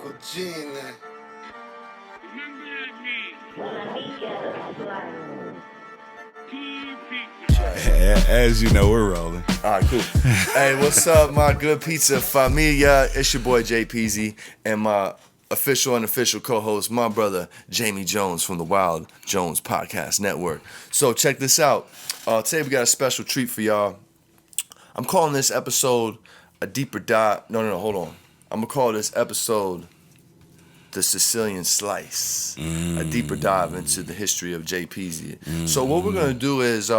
Cugines. As you know, we're rolling. All right, cool. Hey, what's up, my good pizza familia? It's your boy J Peezy and my official and unofficial co-host, my brother Jamie Jones from the Wild Jones Podcast Network. So check this out. Today we got a special treat for y'all. I'm calling this episode a deeper dive. No, hold on. I'm gonna call this episode the Sicilian Slice, a deeper dive into the history of J Peezy. So what we're gonna do is,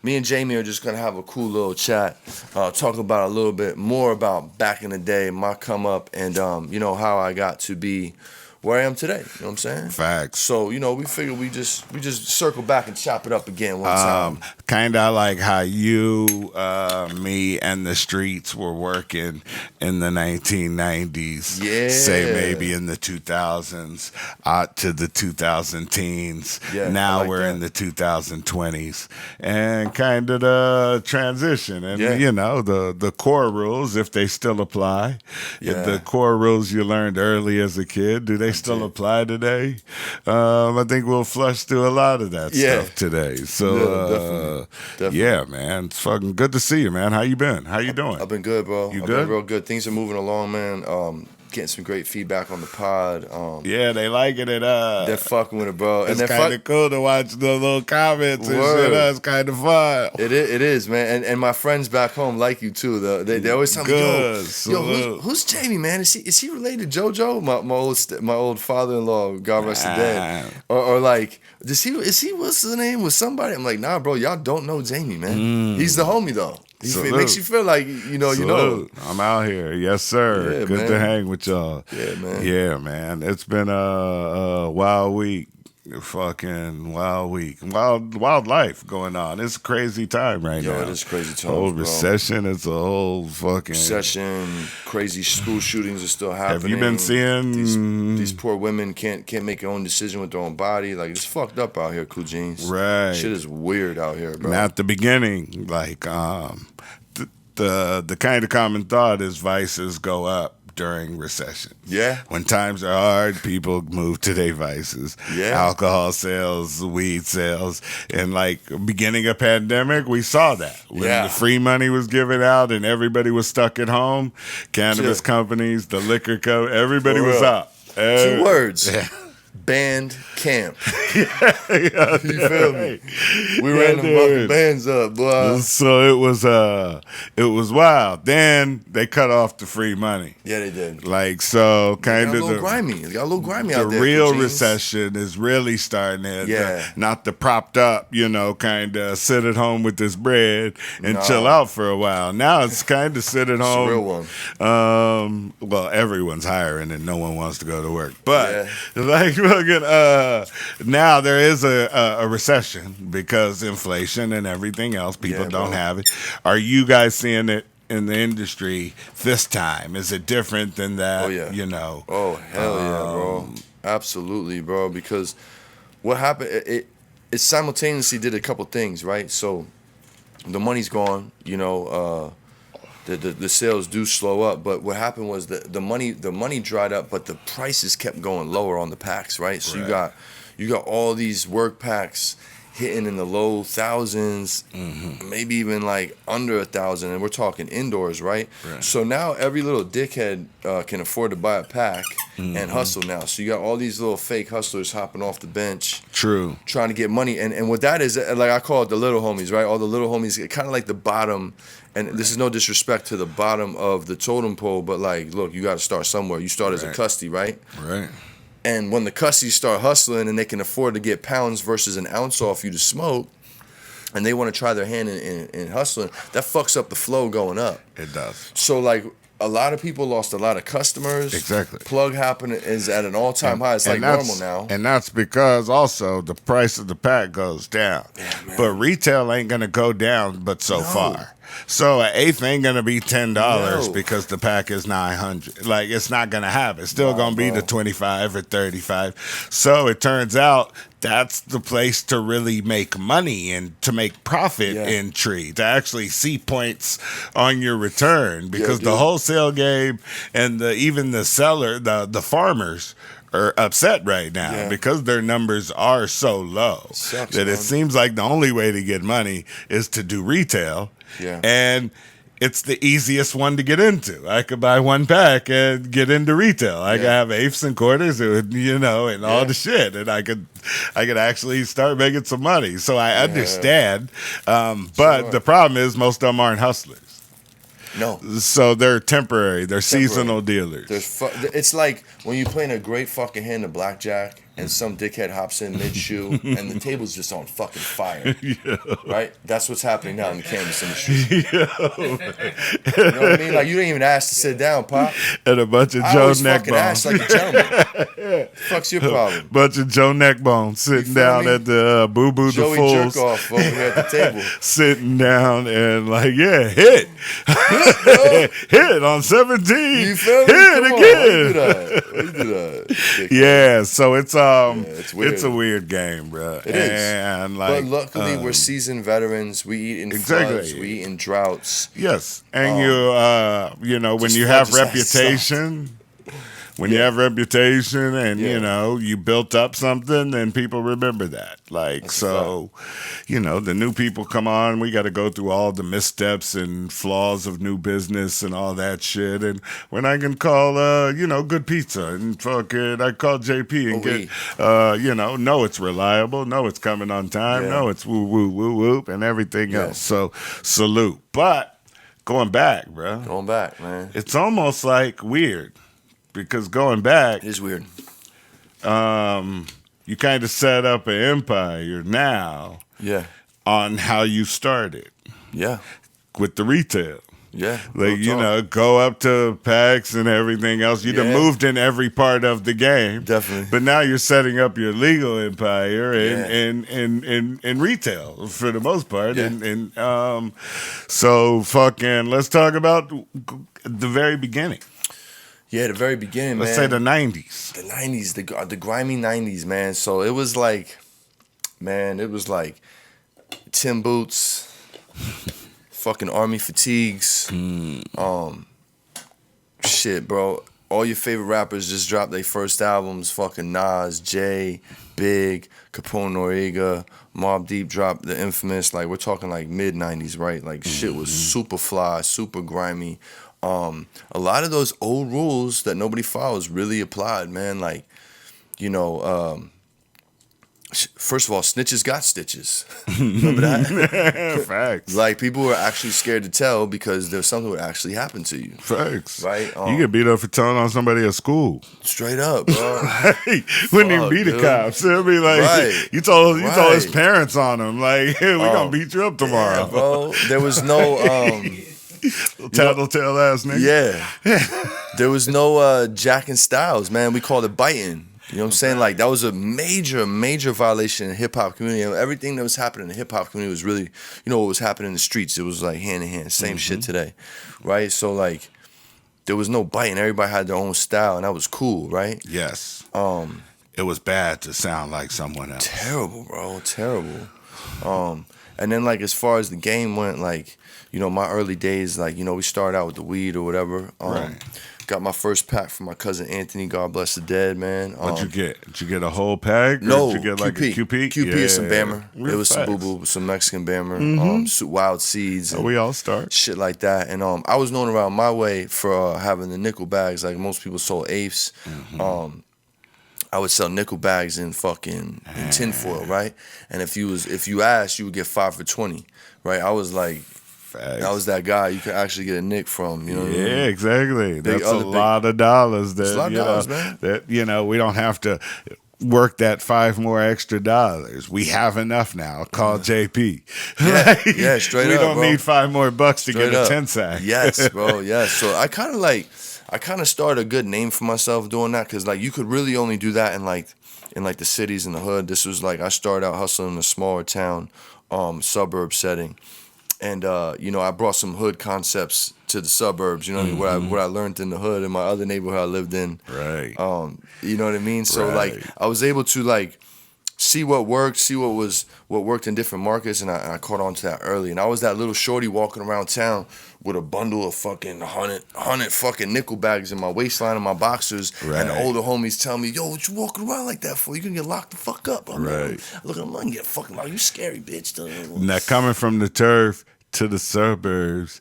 me and Jamie are just gonna have a cool little chat, talk about a little bit more about back in the day, my come up, and how I got to be where I am today. You know what I'm saying? Facts. So we figured we just circle back and chop it up again one time. Kind of like how you, me, and the streets were working in the 1990s. Yeah. Say maybe in the 2000s, out to the 2010s. Yeah, now like we're that. in the 2020s. And kind of the transition. And, the core rules, if they still apply. Yeah. The core rules you learned early as a kid, do they still apply today? I think we'll flush through a lot of that stuff today. So, Definitely. yeah, man, it's fucking good to see you, man. How you been? How you doing? I've been good, bro. You I've good? been real good. Things are moving along, man. Getting some great feedback on the pod. Yeah, they like it. They're fucking with it, bro. It's they're kind of cool to watch the little comments and Word. shit. That's kind of fun. It is, man. And my friends back home like you too. They always tell me, Good. yo, who's Jamie, man? Is he related to JoJo? My old father-in-law, God rest his dead. Or like, is he what's his name? Was somebody? I'm like, nah, bro, y'all don't know Jamie, man. He's the homie though. It makes you feel like you know. I'm out here, yes sir. Yeah, Good man. to hang with y'all. Yeah, man. Yeah, man. It's been a wild week. Fucking wild week. Wild life going on. It's a crazy time right now. Yo, it is crazy times, Whole bro. recession. It's a whole fucking Recession, crazy school shootings are still happening. Have you been seeing these poor women can't make their own decision with their own body? Like, it's fucked up out here, Cugines. Right. Shit is weird out here, bro. And at the beginning, like the kind of common thought is vices go up during recession. Yeah. When times are hard, people move to their vices. Yeah. Alcohol sales, weed sales. And like beginning of pandemic, we saw that. When the free money was given out and everybody was stuck at home, cannabis companies, the liquor everybody was up. 2 words. Yeah. Band camp. You feel me? We ran them fucking bands up, boy. So it was wild. Then they cut off the free money. Yeah, they did. Like, so kind Got a of little grimy. It got a little grimy out the there. real Cugines. recession is really starting to, Yeah. not the propped up, kind of sit at home with this bread and chill out for a while. Now it's kind of sit at home. It's a real one. Well, everyone's hiring and no one wants to go to work. But like, now there is a recession because inflation and everything else. People don't have it. Are you guys seeing it in the industry this time? Is it different than that? Oh, yeah. Oh, hell yeah, bro. Absolutely, bro. Because what happened, it simultaneously did a couple things, right? So the money's gone, the sales do slow up, but what happened was the money dried up, but the prices kept going lower on the packs, right? So you got all these work packs hitting in the low thousands, maybe even like under 1,000, and we're talking indoors, right? So now every little dickhead can afford to buy a pack and hustle now. So you got all these little fake hustlers hopping off the bench, trying to get money, and what that is, like I call it the little homies, right? All the little homies, kind of like the bottom. And this is no disrespect to the bottom of the totem pole, but like, look, you got to start somewhere. You start as a custy, right? Right. And when the custies start hustling and they can afford to get pounds versus an ounce off you to smoke, and they want to try their hand in hustling, that fucks up the flow going up. It does. So like, a lot of people lost a lot of customers. Exactly. Plug happening is at an all-time high. It's like normal now. And that's because also the price of the pack goes down. Yeah, man. But retail ain't going to go down but so far. So an eighth ain't gonna be $10 No. because the pack is 900. Like it's not gonna have it. It's still gonna be bro. the 25 or 35. So it turns out that's the place to really make money and to make profit in tree, to actually see points on your return, because the wholesale game and even the seller, the farmers are upset right now because their numbers are so low that it seems like the only way to get money is to do retail. Yeah. And it's the easiest one to get into. I could buy one pack and get into retail. I could have eighths and quarters, and all the shit, and I could actually start making some money. So I understand, but the problem is most of them aren't hustlers. No. So they're temporary. They're seasonal dealers. It's like when you're playing a great fucking hand of blackjack and some dickhead hops in mid-shoe and the table's just on fucking fire. Right? That's what's happening now in the cannabis industry. You know what I mean? Like, you didn't even ask to sit down, Pop. And a bunch of Joe Neckbone. Ask like a gentleman. Fuck's your problem? Bunch of Joe Neckbone sitting down at the Boo Boo the Fools. Joey Jerk-off over here at the table. Sitting down and like, hit. Hit on 17. You feel me? Hit again. Why you do that? Yeah, so it's weird. It's a weird game, bro. It is. And like, but luckily, we're seasoned veterans. We eat in floods. We eat in droughts. Yes, and when you have reputation. When you have reputation and, you built up something, then people remember that. Like, the new people come on, we got to go through all the missteps and flaws of new business and all that shit. And when I can call, Good PizzZa and fucking, I call JP and know it's reliable, know it's coming on time, know it's woo, woo, woo, whoop, and everything else. So, salute. But going back, bro. Going back, man. It's almost like weird. Because going back, it is weird. You kind of set up an empire now. Yeah. On how you started. Yeah. With the retail. Yeah. Like, go up to packs and everything else. You'd have moved in every part of the game. Definitely. But now you're setting up your legal empire in retail for the most part. Yeah. So fucking, let's talk about the very beginning. Yeah, the very beginning, Let's say the 90s. The 90s, the grimy 90s, man. So it was like Tim boots, fucking army fatigues. Shit, bro. All your favorite rappers just dropped their first albums. Fucking Nas, Jay, Big, Capone Noriega, Mobb Deep dropped the infamous, like, we're talking like mid-90s, right? Like, shit was super fly, super grimy. A lot of those old rules that nobody follows really applied, man. Like, first of all, snitches got stitches. Remember that? Facts. Like, people were actually scared to tell because there was something that would actually happen to you. Facts. Right? You get beat up for telling on somebody at school. Straight up, bro. Wouldn't even be the cops. It'll be like, you told his parents on him, like, hey, we're going to beat you up tomorrow. Yeah, bro. There was no... Tattletale ass nigga. Yeah. There was no Jack and Styles, man. We called it biting. You know what I'm saying? Like, that was a major, major violation in the hip-hop community. Everything that was happening in the hip-hop community was really, what was happening in the streets. It was, like, hand-in-hand. Same shit today, right? So, like, there was no biting. Everybody had their own style, and that was cool, right? Yes. It was bad to sound like someone else. Terrible, bro. Terrible. And then, like, as far as the game went, like, my early days, like, we started out with the weed or whatever. Right. Got my first pack from my cousin Anthony, God bless the dead, man. What'd you get? Did you get a whole pack? No, did you get like QP. A QP? QP is some Bammer. Real it was facts. some Boo Boo, some Mexican Bammer, Wild Seeds. And we all start. Shit like that. And I was known around my way for having the nickel bags. Like, most people sold eighths. I would sell nickel bags in tinfoil, right? And if you asked, you would get 5 for 20, right? I was like, I was that guy you could actually get a nick from, you know what I mean? Yeah, exactly. That's a lot of dollars. That's a lot of dollars, man. That, we don't have to work that $5 more extra dollars. We have enough now. Call JP. Yeah, straight up, We don't bro. need $5 more to Straight get up. a 10 sack. Yes, bro, yes. So I kind of started a good name for myself doing that, because, like, you could really only do that in the cities, in the hood. This was like, I started out hustling in a smaller town, suburb setting. And you know, I brought some hood concepts to the suburbs. You know what I mean? What I learned in the hood in my other neighborhood I lived in. Right. You know what I mean? So Right. like I was able to like see what worked, see what worked in different markets, and I caught on to that early. And I was that little shorty walking around town with a bundle of fucking 100 fucking nickel bags in my waistline and my boxers. Right. And the older homies tell me, "Yo, what you walking around like that for? You gonna get locked the fuck up." I'm Right. like, look, I'm gonna get fucking locked. You scary bitch. Now, coming from the turf to the suburbs,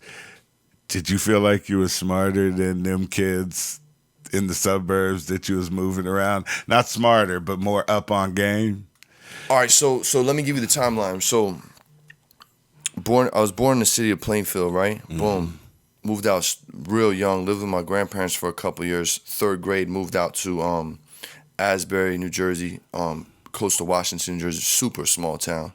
did you feel like you were smarter than them kids in the suburbs that you was moving around? Not smarter, but more up on game? All right, so let me give you the timeline. So I was born in the city of Plainfield, right? Boom. Moved out real young, lived with my grandparents for a couple years. 3rd grade, moved out to Asbury, New Jersey, close to Washington, New Jersey, super small town.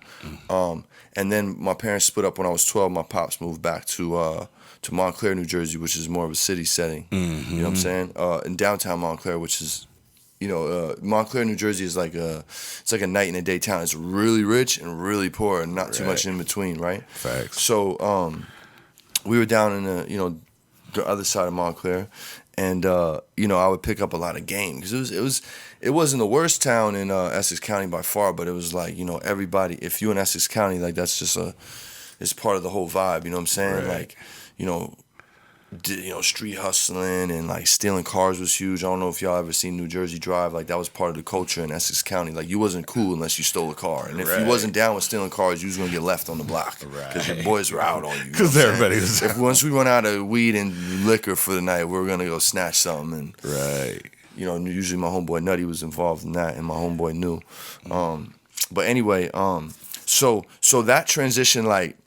And then my parents split up when I was 12. My pops moved back to Montclair, New Jersey, which is more of a city setting. You know what I'm saying? In downtown Montclair, which is, you know, Montclair, New Jersey is it's like a night and a day town. It's really rich and really poor, and not too much in between, right? Facts. So we were down in the other side of Montclair, and you know, I would pick up a lot of game because it wasn't the worst town in Essex County by far, but it was like, you know, everybody. If you in Essex County, like that's just it's part of the whole vibe. You know what I'm saying? Right. Like, you know, street hustling and like stealing cars was huge. I don't know if y'all ever seen New Jersey Drive. Like that was part of the culture in Essex County. Like you wasn't cool unless you stole a car, and if you wasn't down with stealing cars, you was gonna get left on the block because your boys were out on you. Because everybody was out. Once we run out of weed and liquor for the night, we were gonna go snatch something. And right. you know, usually my homeboy Nutty was involved in that, and my homeboy knew. But anyway, so that transition, like,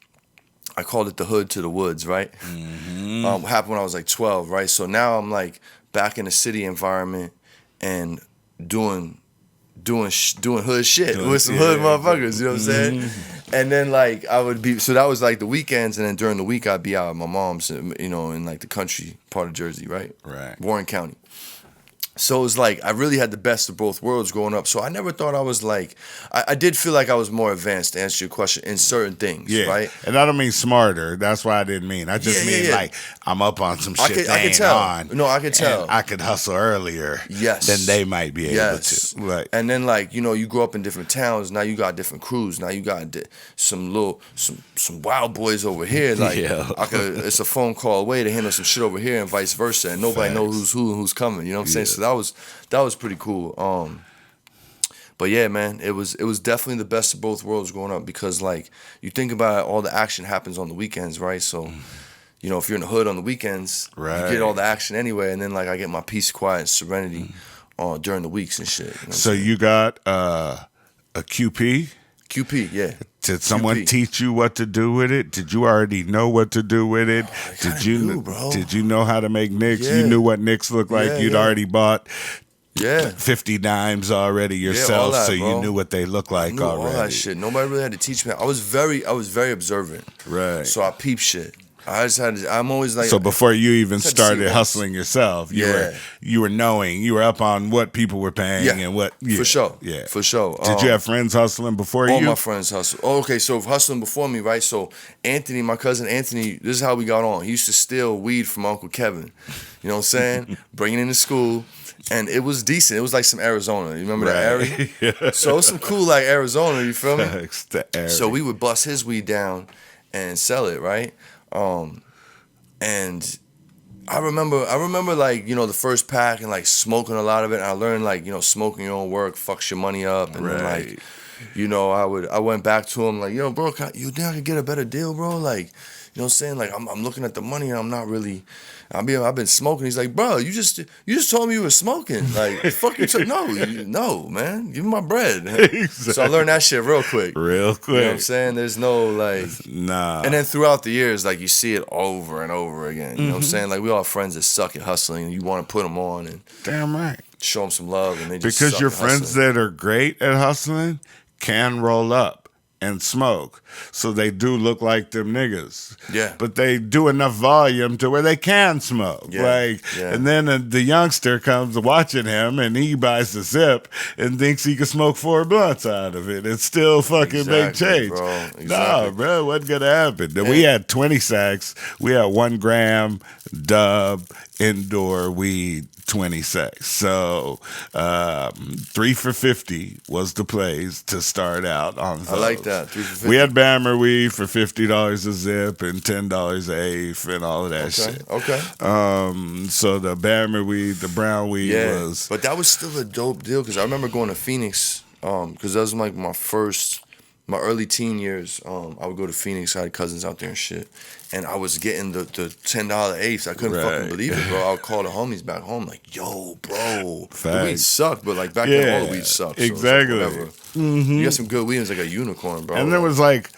I called it the hood to the woods, right? Happened when I was like 12, right? So now I'm like back in the city environment and doing hood shit with some hood motherfuckers, you know what I'm saying? And then like I would be, so that was like the weekends, and then during the week I'd be out at my mom's, you know, in like the country part of Jersey, right? Right. Warren County. So it was like I really had the best of both worlds growing up. So I never thought I was like, I did feel like I was more advanced, to answer your question, in certain things, right? And I don't mean smarter. That's what I didn't mean. I just mean like I'm up on some shit I could tell. No, I could tell. I could hustle earlier than they might be able to. Right. And then like, you know, you grow up in different towns. Now you got different crews. Now you got some wild boys over here. Like it's a phone call away to handle some shit over here, and vice versa. And nobody knows who's who and who's coming. You know what I'm saying? So that was pretty cool. But yeah, man, it was definitely the best of both worlds growing up, because like you think about it, all the action happens on the weekends, right? So, you know, if you're in the hood on the weekends, you get all the action anyway, and then like I get my peace, quiet, and serenity during the weeks and shit. You know so you got a QP? QP, yeah. Did someone teach you what to do with it? Did you already know what to do with it? Did you know how to make nicks? You knew what nicks looked like. You'd already bought 50 dimes already yourself, that, so you knew what they look like already. All that shit. Nobody really had to teach me. I was very observant. Right. So I peep shit. I'm always like. So before you even started hustling yourself, you were knowing, you were up on what people were paying and what. Yeah, for sure. Yeah, for sure. Did you have friends hustling before you? All my friends hustled. Oh, okay, so hustling before me, right? So Anthony, my cousin Anthony, this is how we got on. He used to steal weed from Uncle Kevin. You know what I'm saying? Bring it into school. And it was decent. It was like some Arizona. You remember that area? So it was some cool like Arizona, you feel me? So we would bust his weed down and sell it, right? And I remember like, you know, the first pack and like smoking a lot of it. And I learned like, you know, smoking your own work fucks your money up. And then like, you know, I went back to him like, yo, bro, you think I could get a better deal, bro? Like, you know what I'm saying? Like I'm looking at the money and I'm not really. I've been smoking. He's like, bro, you just told me you were smoking. Like, fuck you took. No, man, give me my bread. Exactly. So I learned that shit real quick. You know what I'm saying? There's no like. Nah. And then throughout the years, like you see it over and over again. You know what I'm saying? Like we all have friends that suck at hustling, and you want to put them on and. Damn right. Show them some love, and they just because suck your at friends hustling. that are great at hustling can roll up and smoke. So they do look like them niggas. Yeah. But they do enough volume to where they can smoke. Yeah. And then the youngster comes watching him and he buys the zip and thinks he can smoke 4 blunts out of it. It's still fucking make change. Bro. Exactly. No, bro, wasn't gonna happen. Then we had 20 sacks. We had 1 gram dub indoor weed. 20 sacks. So 3 for $50 was the plays to start out on those. I like that. 3 for $50. We had Bammer weed for $50 a zip and $10 a eighth and all of that shit. Okay. So the Bammer weed, the brown weed was. But that was still a dope deal because I remember going to Phoenix because that was like my early teen years. I would go to Phoenix. I had cousins out there and shit. And I was getting the $10 eighths. I couldn't fucking believe it, bro. I would call the homies back home like, yo, bro. The weed sucked, but like back then all the weed sucked. So exactly. Like, whatever. You got some good weed. It was like a unicorn, bro. And there was like,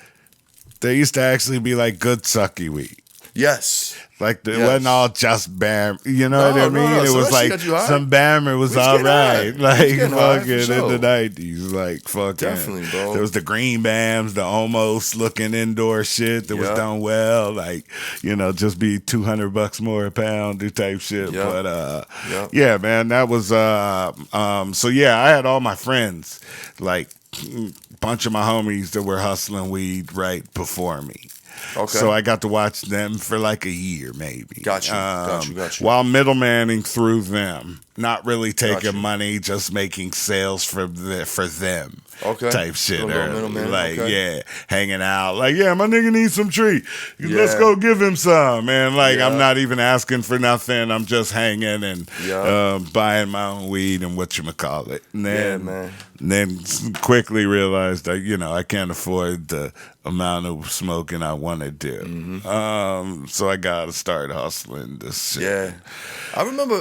there used to actually be like good sucky weed. Yes. Like it wasn't all just Bam, you know what I mean? No, it so was like some Bammer was all right, like fucking in the 90s, like fucking. Definitely, bro. There was the green Bams, the almost looking indoor shit that was done well, like just be $200 more a pound type shit. But yeah, man, that was so yeah, I had all my friends, like bunch of my homies that were hustling weed right before me. Okay. So I got to watch them for like a year, maybe. Got you. While middlemaning through them, not really taking money, just making sales for them. Okay. Type shit. Like, hanging out. Like, my nigga needs some tree. Let's go give him some. And like, I'm not even asking for nothing. I'm just hanging and buying my own weed and whatchamacallit. And then quickly realized that, I can't afford the amount of smoking I want to do. Mm-hmm. So I got to start hustling this shit. Yeah. I remember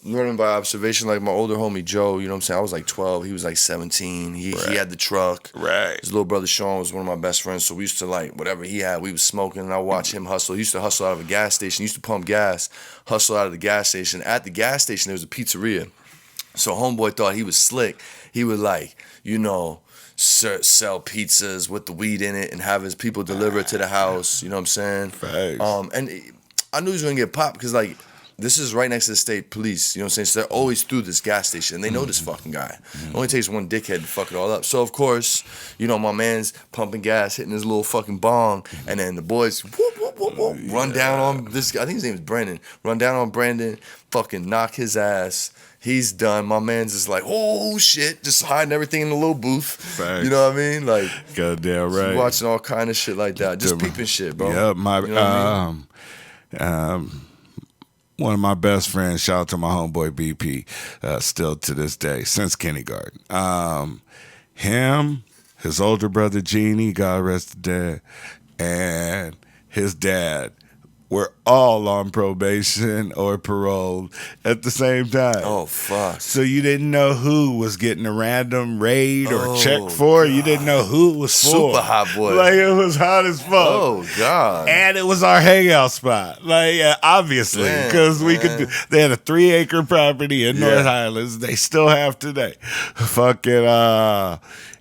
learning by observation, like my older homie Joe, you know what I'm saying? I was like 12, he was like 17. He had the truck. Right. His little brother Sean was one of my best friends, so we used to like whatever he had, we was smoking, and I watched him hustle. He used to hustle out of a gas station. He used to pump gas, hustle out of the gas station. At the gas station, there was a pizzeria. So homeboy thought he was slick. He would like, sell pizzas with the weed in it and have his people deliver it to the house. You know what I'm saying? Facts. And I knew he was gonna get popped because like this is right next to the state police. You know what I'm saying? So they're always through this gas station. And they know this fucking guy. It only takes one dickhead to fuck it all up. So of course, my man's pumping gas, hitting his little fucking bong, and then the boys run down on this guy. I think his name is Brandon. Run down on Brandon, fucking knock his ass. He's done. My man's just like, oh shit, just hiding everything in the little booth. Facts. You know what I mean? Like, goddamn right. Watching all kind of shit like that, just peeping shit, bro. Yeah, I mean? One of my best friends, shout out to my homeboy BP, still to this day, since kindergarten. Him, his older brother Jeannie, God rest his dad, and his dad were all on probation or parole at the same time. Oh, fuck. So you didn't know who was getting a random raid or check for. God. You didn't know who it was for. Super hot boy. Like, it was hot as fuck. Oh, God. And it was our hangout spot. Like, obviously, because they had a 3-acre property in North Highlands. They still have today. Fucking,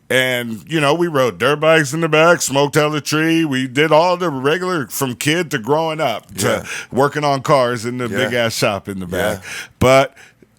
and, we rode dirt bikes in the back, smoked hella tree. We did all the regular, from kid to growing up, to working on cars in the big-ass shop in the back. Yeah. But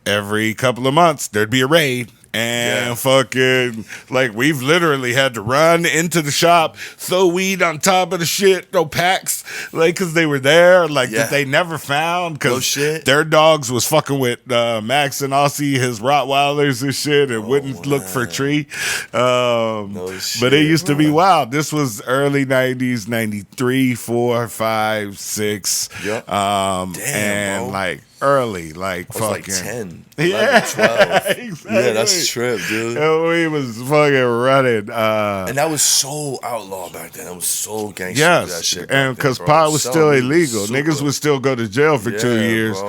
every couple of months, there'd be a raid. And fucking, like, we've literally had to run into the shop, throw weed on top of the shit, throw packs, like, because they were there, like, that they never found, because their dogs was fucking with Max and Aussie, his Rottweilers and shit, and wouldn't look for a tree. But it used to be wild. This was early 90s, 93, 4, 5, 6. Yep. And, bro. Like, early, like fucking like 10, 11, 12. Exactly. Yeah, that's trip, dude. And we was fucking running. And that was so outlaw back then. That was so gangster. Yes, that shit and because pot was still illegal. Niggas would still go to jail for 2 years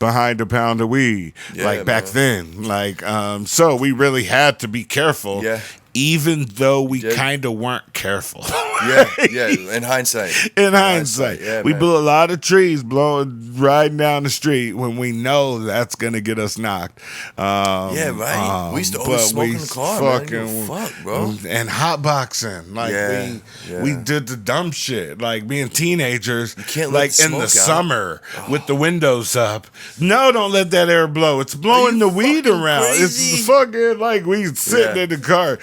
behind a pound of weed. Like back then. Like, so we really had to be careful. Yeah. Even though we kind of weren't careful. Yeah. In hindsight. Yeah, we blew a lot of trees riding down the street when we know that's gonna get us knocked. Yeah, right. We used to always smoke in the car, man. Fuck, bro. And hotboxing, like we did the dumb shit, like being teenagers, like in the summer with the windows up. No, don't let that air blow. It's blowing the weed around. Crazy? It's fucking like we sitting in the car,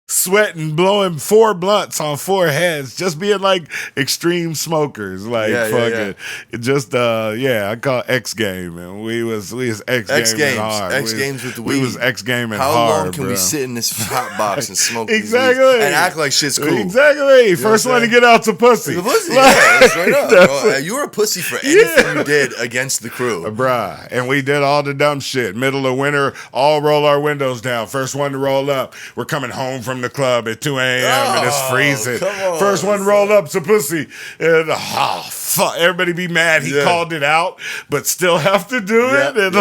sweating, blowing 4 blunts on 4 heads, just being like extreme smokers, like fucking. Just I call it X game, and we was X gaming hard. X games with the weed. We was X gaming hard. How long can bro. we sit in this hot box and smoke exactly these and act like shit's cool? Exactly. You First one to get out's a pussy. The pussy, yeah, straight up, bro. You were a pussy for anything you did against the crew, bruh. And we did all the dumb shit. Middle of winter, all roll our windows down. First one to roll up. We're coming home from the club at 2 a.m. and it's freezing. First one rolled up's a pussy. And fuck, everybody be mad. He called it out, but still have to do it. And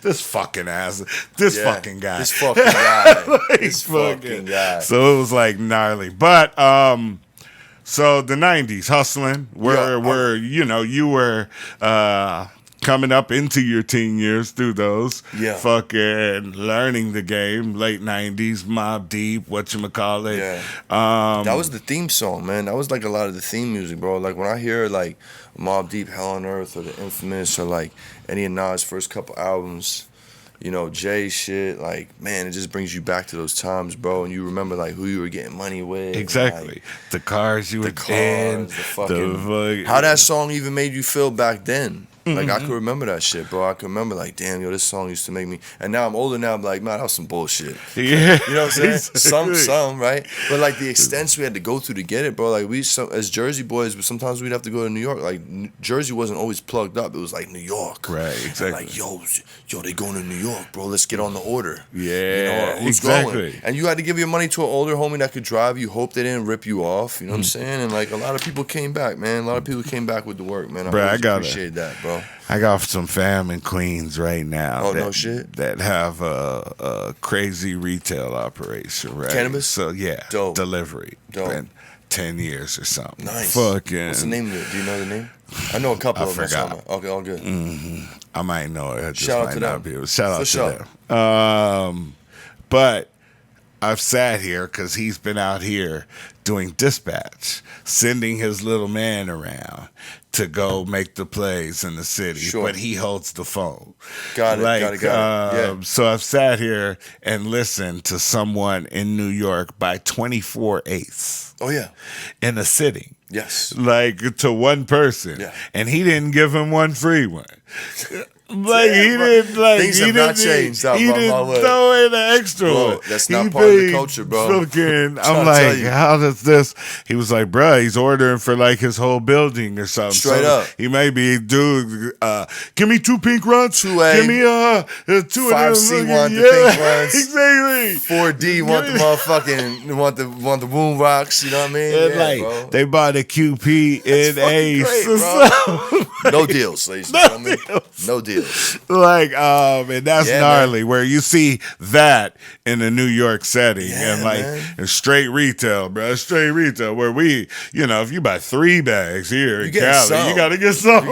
this fucking ass, this fucking guy. This fucking guy. like, this fucking guy. So it was like gnarly. But so the 90s, hustling, where you were coming up into your teen years through those. Fucking learning the game, late 90s, Mobb Deep, whatchamacallit. That was the theme song, man. That was like a lot of the theme music, bro. Like when I hear like Mobb Deep, Hell on Earth, or The Infamous, or like any of Nas' first couple albums, Jay shit, like, man, it just brings you back to those times, bro. And you remember, like, who you were getting money with. Exactly. Like, the cars you were in. How that song even made you feel back then. Like, I could remember that shit, bro. I could remember, like, damn, this song used to make me. And now I'm older now, I'm like, man, that was some bullshit. Yeah. You know what I'm saying? Some, right? But, like, the extents we had to go through to get it, bro. Like, as Jersey boys, sometimes we'd have to go to New York. Like, Jersey wasn't always plugged up. It was, like, New York. Right, exactly. And like, yo, they going to New York, bro. Let's get on the order. Yeah, who's going? And you had to give your money to an older homie that could drive you. Hope they didn't rip you off. You know what I'm saying? And, like, a lot of people came back, man. A lot of people came back with the work, man. I appreciate that, bro. I got some fam in Queens right now. Oh, no shit. That have a crazy retail operation, right? Cannabis? So Dope. Delivery. Dope. Been 10 years or something. Nice. Fucking. What's the name of it? Do you know the name? I know a couple of them. I forgot. Okay, all good. I might know it. I just Shout out might to not them. be able. Shout out For to them. But I've sat here because he's been out here doing dispatch, sending his little man around to go make the plays in the city, but he holds the phone. Got it. Yeah. So I've sat here and listened to someone in New York by 24/8. Oh, yeah. In a sitting. Yes. Like to one person. Yeah. And he didn't give him one free one. Like he didn't like things he have didn't, not changed. He didn't throw in an extra one. That's not part of the culture, bro. I'm like, how does this? He was like, bro, he's ordering for like his whole building or something. Straight up. He may be, dude, give me 2 pink runs. 2A. Give me 2 5C want the pink runs. Exactly. 4D want the motherfucking want the wound rocks. You know what I mean? And yeah, like bro. they bought a QP in Ace. Great, no deals, ladies and gentlemen. No deals. Like, and that's gnarly, man. Where you see that in a New York setting, and like and straight retail, bro. Straight retail, where we, if you buy 3 bags here in Cali, you got to get some.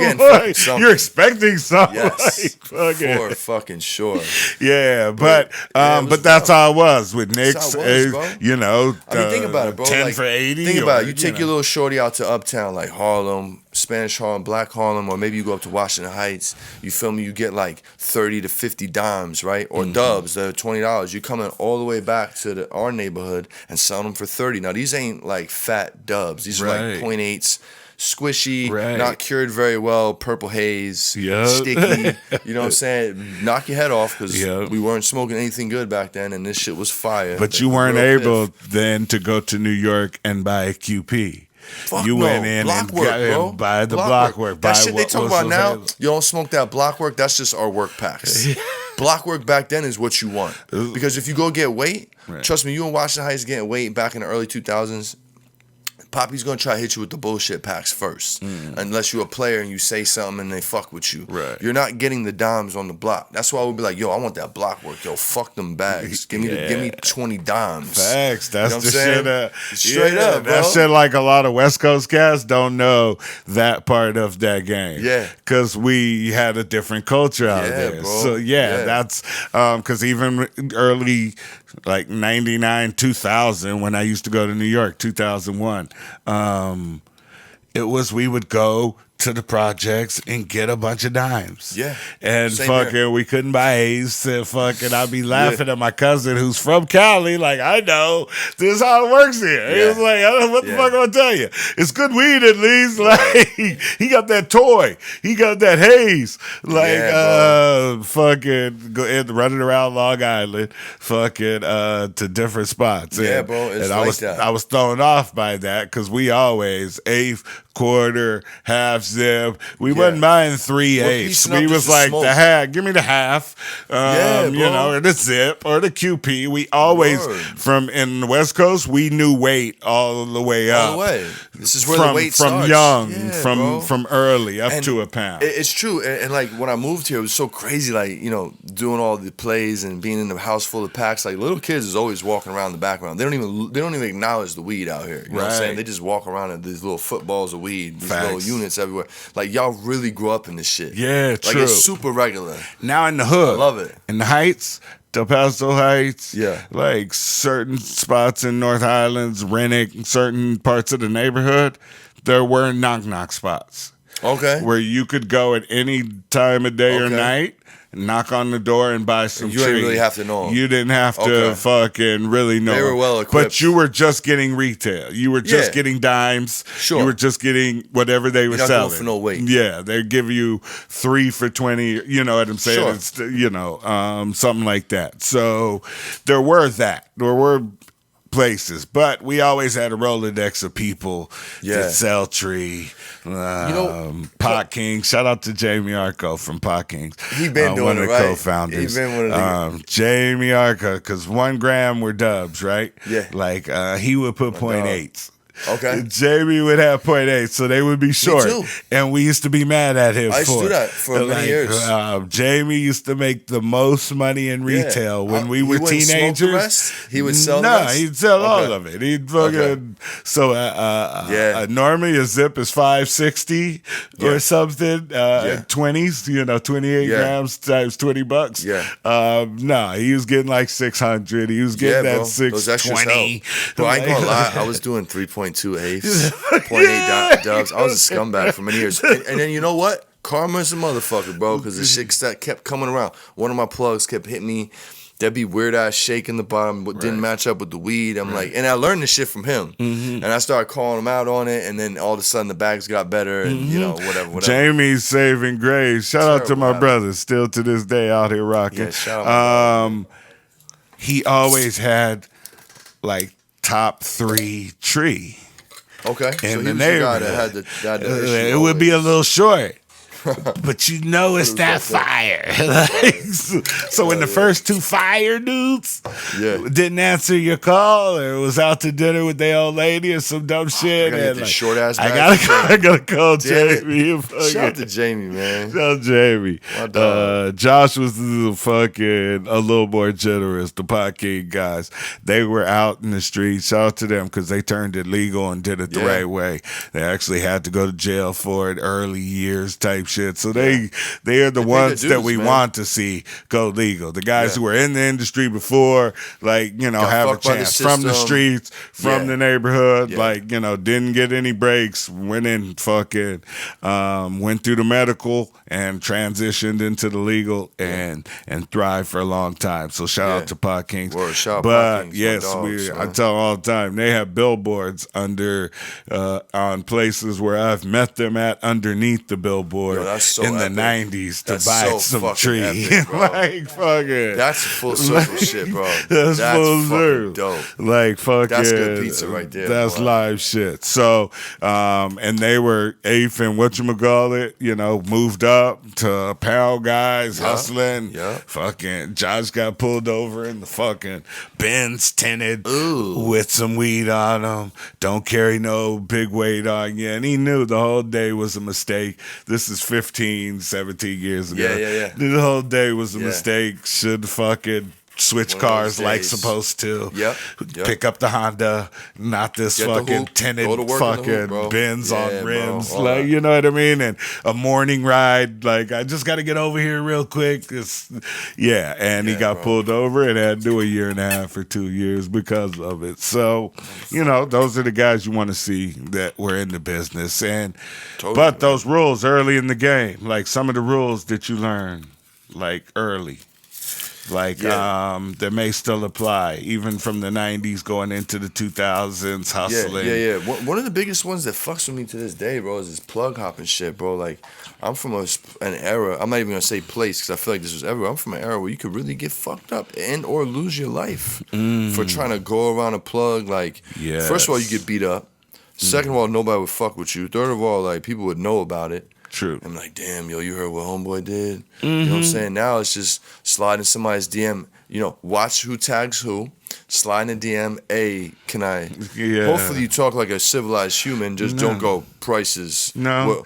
You're expecting some. Yes, like, for fucking sure. Yeah, but that's how it was with Knicks. I mean, think about it, bro. 10 for 80. Think about it. You take your little shorty out to Uptown, like Harlem, Spanish Harlem, Black Harlem, or maybe you go up to Washington Heights. You feel me? You get like 30 to 50 dimes, right? Or dubs that are $20. You're coming all the way back to our neighborhood and selling them for 30. Now these ain't like fat dubs. These are like 0.8s. Squishy, not cured very well, purple haze, sticky. You know what I'm saying? Knock your head off because we weren't smoking anything good back then, and this shit was fire. But you weren't able then to go to New York and buy a QP. You went in and got buy the blockwork. That shit they talk about now, you don't smoke that blockwork, that's just our work packs. Blockwork back then is what you want. Because if you go get weight, trust me, you in Washington Heights getting weight back in the early 2000s, Poppy's gonna try to hit you with the bullshit packs first, unless you're a player and you say something and they fuck with you. Right. You're not getting the dimes on the block. That's why we'll be like, yo, I want that block work. Yo, fuck them bags. Give me 20 dimes. Facts. That's you know the shit. Straight up, bro. That shit, like a lot of West Coast cats don't know that part of that game. Yeah. Because we had a different culture out there. Bro. So that's because even early, like 99, 2000, when I used to go to New York, 2001, we would go to the projects and get a bunch of dimes. Yeah. And Same fucking, here. we couldn't buy Ace. And fucking, I'd be laughing at my cousin who's from Cali. Like, I know this is how it works here. He was like, I don't know what the fuck I'm gonna tell you. It's good weed at least. Like, he got that toy. He got that haze. Like, fucking running around Long Island, fucking to different spots. Yeah, and, bro. It's and like that. I was thrown off by that because we always eighth, quarter, half zip. We wasn't buying 3/8. We was like the half. Give me the half. You know, or the zip or the QP. We always from in the West Coast. We knew weight all the way up. All the way. This is where the weight from starts. young, bro. from early up to a pound. It's true. And like when I moved here, it was so crazy. Like, you know, doing all the plays and being in the house full of packs. Like little kids is always walking around the background. They don't even acknowledge the weed out here. You know what I'm saying? They just walk around in these little footballs of weed, these little units everywhere. Like y'all really grew up in this shit. Yeah, true. Like it's super regular. Now in the hood, I love it. In the Heights, Del Paso Heights, Yeah. like certain spots in North Highlands, Rennick, certain parts of the neighborhood, there were knock spots. Okay. Where you could go at any time of day or night, knock on the door and buy some You didn't really have to know them. You didn't have to fucking really know. They were well equipped. But you were just getting retail. You were just getting dimes. Sure. You were just getting whatever they were You're not selling. going for no weight. Yeah, they give you 3 for 20. You know what I'm saying? Sure. It's, you know, something like that. So there were places, but we always had a Rolodex of people that sell tree, Pot Kings. Shout out to Jamie Arco from Pot Kings. He been doing one of it the right. co-founders. He been one of the Jamie Arco, because 1 gram were dubs, right? Yeah. Like he would put 0.8s. Okay. Jamie would have 0.8, so they would be short. too. And we used to be mad at him I used to for do that for many years. Jamie used to make the most money in retail when we were wouldn't smoke teenagers. the rest? He would sell the No, rest? he'd sell all of it. He'd fucking normally a zip is $5.60 or something. 20s, 28 grams times $20. Yeah. No, he was getting like 600. He was getting that 620. Bro, I ain't gonna lie. I was doing 3.2 eighths, 0.8 dubs. I was a scumbag for many years. And then you know what? Karma's a motherfucker, bro, because the shit that kept coming around. One of my plugs kept hitting me. There'd be weird ass shake in the bottom, but didn't match up with the weed. I'm like, and I learned this shit from him. And I started calling him out on it, and then all of a sudden the bags got better, and you know, whatever. Jamie's saving grace. Shout out to my brother, still to this day out here rocking. Yeah, shout out. He always had like top 3 tree. Okay. In so he the was the guy neighborhood. that had the issue It would be a always. little short. But you know it's that fire. So when the first 2 fire dudes didn't answer your call or was out to dinner with their old lady or some dumb shit, and like, short ass. I gotta call Jamie. Shout out to Jamie, man. Shout out Jamie. My dog. Josh was fucking a little more generous. The Pot King guys, they were out in the streets. Shout out to them because they turned it legal and did it the right way. They actually had to go to jail for it early years type shit. So they are the ones that we want to see go legal. The guys who were in the industry before, like, you know, have a chance from the streets, from the neighborhood, like, you know, didn't get any breaks, went in fucking, went through the medical and transitioned into the legal and thrived for a long time. So shout out to Pot Kings. Word, shout out but Pot Kings, yes, dogs, I tell them all the time, they have billboards under on places where I've met them at underneath the billboard. in the 90s to buy some tree. Epic, like fucking. That's full circle shit, bro. That's full circle. Dope. Like fucking. That's good pizza right there. That's live shit. So, and they were eighth and whatchamacallit, moved up to pound guys, hustling. Yeah. Fucking Josh got pulled over in the fucking Benz tinted with some weed on him. Don't carry no big weight on you. And he knew the whole day was a mistake. This is 15, 17 years ago. Yeah. The whole day was a mistake. Should fucking switch cars like supposed to. Yep. Pick up the Honda, not this fucking tinted fucking Benz on rims. Bro, like, you know what I mean? And a morning ride, like, I just got to get over here real quick. And he got pulled over and had to do a year and a half or 2 years because of it. So, those are the guys you want to see that were in the business. But those rules early in the game, like some of the rules that you learn, like early. That may still apply, even from the 90s going into the 2000s, hustling. Yeah. One of the biggest ones that fucks with me to this day, bro, is this plug hopping shit, bro. Like, I'm from an era, I'm not even going to say place because I feel like this was everywhere. I'm from an era where you could really get fucked up and or lose your life for trying to go around a plug. Like, first of all, you get beat up. Second of all, nobody would fuck with you. Third of all, like, people would know about it. True. I'm like, damn, yo, you heard what homeboy did? You know what I'm saying? Now it's just sliding somebody's DM, watch who tags who, slide in the DM, hey, can I? Yeah. Hopefully you talk like a civilized human, just don't go prices. No.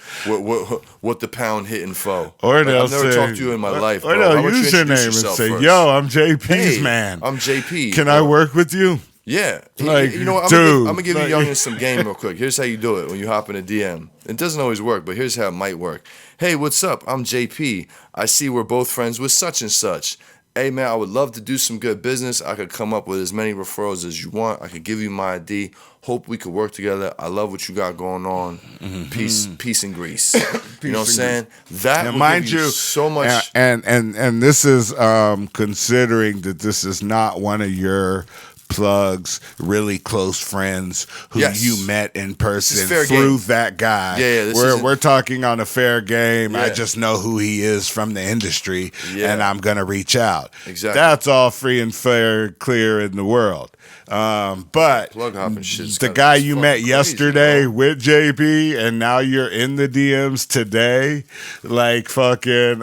What the pound hitting for. Or like, I've never talked to you in my life, bro. Or they'll use your name and say, first? yo, I'm JP's man. I'm JP. Can I work with you? Yeah. Like, you know what? I'm going to give you youngins some game real quick. Here's how you do it when you hop in a DM. It doesn't always work, but here's how it might work. Hey, what's up? I'm JP. I see we're both friends with such and such. Hey, man, I would love to do some good business. I could come up with as many referrals as you want. I could give you my ID. Hope we could work together. I love what you got going on. Peace and grease. You know what I'm saying? That and will mind give you so much. And this is considering that this is not one of your plugs, really close friends who you met in person through that guy. We're talking on a fair game. I just know who he is from the industry, and I'm gonna reach out. Exactly. That's all free and fair, clear in the world. But the guy you met yesterday with JP, and now you're in the DMs today, like fucking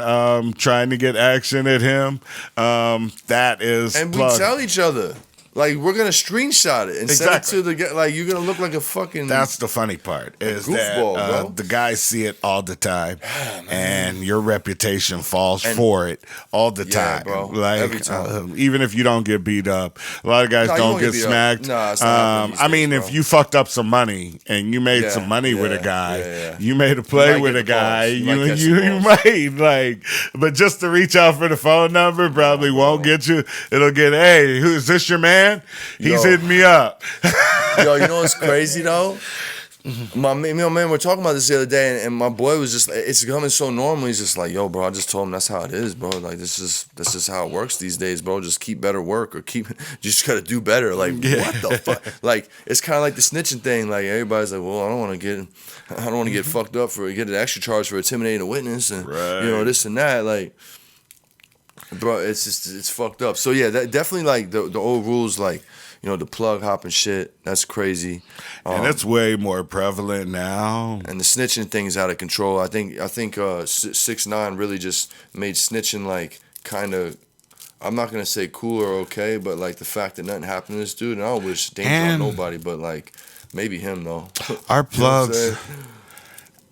trying to get action at him. That is, and we tell each other. Like, we're going to screenshot it and send it to the guy. Like, you're going to look like a fucking... That's the funny part, is goofball, that the guys see it all the time, and your reputation falls for it all the time. Bro. Like, every time. Even if you don't get beat up. A lot of guys don't get smacked. No, it's not I mean, if you fucked up some money, and you made some money with a guy, you made a play with a guy, you might, like... But just to reach out for the phone number probably won't get you. It'll get, hey, who is this your man? He's hitting me up. Yo, you know what's crazy though? My man, we're talking about this the other day, and my boy was just, it's becoming so normal. He's just like, yo, bro, I just told him that's how it is, bro. Like, this is how it works these days, bro. Just keep better work, or you just gotta do better. Like, what the fuck? Like, it's kind of like the snitching thing. Like, everybody's like, well, I don't want to get fucked up get an extra charge for intimidating a witness, and this and that. Like, bro, it's fucked up. So yeah, that definitely, like, the old rules, like, the plug hopping shit, that's crazy. And it's way more prevalent now. And the snitching thing is out of control. I think 6ix9ine really just made snitching, like, kind of, I'm not gonna say cool or okay, but like the fact that nothing happened to this dude, and I don't wish danger on nobody, but like maybe him though. Our plugs.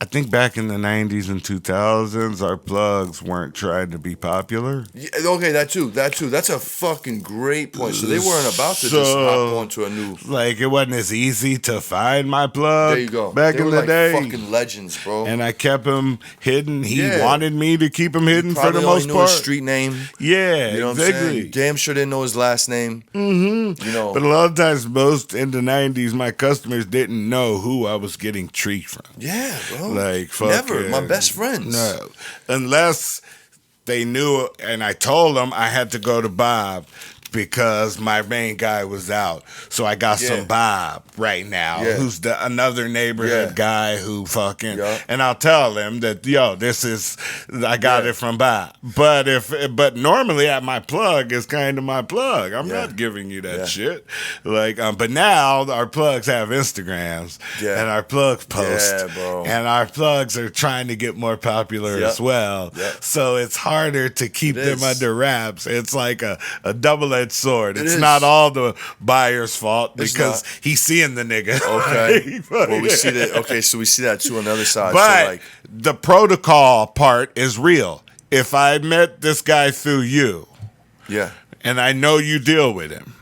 I think back in the 90s and 2000s, our plugs weren't trying to be popular. Yeah, okay, that too. That's a fucking great point. So they weren't about to just hop onto a new... Like, it wasn't as easy to find my plug. There you go. Back in the day. Fucking legends, bro. And I kept him hidden. He wanted me to keep him hidden for the most part. His street name. Yeah, you know what I'm saying? You damn sure didn't know his last name. Mm-hmm. But a lot of times, in the 90s, my customers didn't know who I was getting treat from. Yeah, bro. Like, never. My best friends. No. Unless they knew, and I told them I had to go to Bob because my main guy was out. So I got some Bob right now, who's another neighborhood guy who fucking, and I'll tell him that, yo, this is, I got it from Bob. But normally at my plug is kind of my plug. I'm not giving you that shit. Like, but now our plugs have Instagrams and our plugs post, and our plugs are trying to get more popular as well. So it's harder to keep them under wraps. It's like a double-edged sword. It's not all the buyer's fault because he's seeing the nigga. Okay. Well, we see that. Okay, so we see that too on the other side. But so like, the protocol part is real. If I met this guy through you, and I know you deal with him,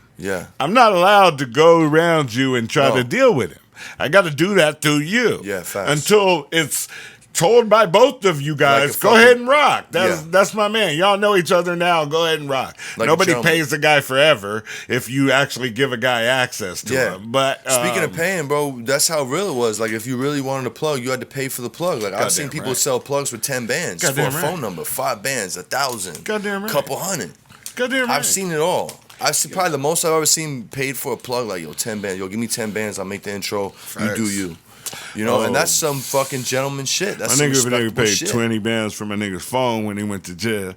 I'm not allowed to go around you and try to deal with him. I got to do that through you. Until it's told by both of you guys, like go ahead and rock. That's my man. Y'all know each other now. Go ahead and rock. Like nobody pays the guy forever if you actually give a guy access to him. But speaking of paying, bro, that's how real it was. Like if you really wanted a plug, you had to pay for the plug. Like I've seen people sell plugs for 10 bands for a phone number, 5 bands, 1,000, couple hundred. I've seen it all. I've seen probably the most I've ever seen paid for a plug. Like, yo, 10 bands. Yo, give me 10 bands. I'll make the intro. You do you. You know, and that's some fucking gentleman shit. That's my nigga paid 20 bands for my nigga's phone when he went to jail.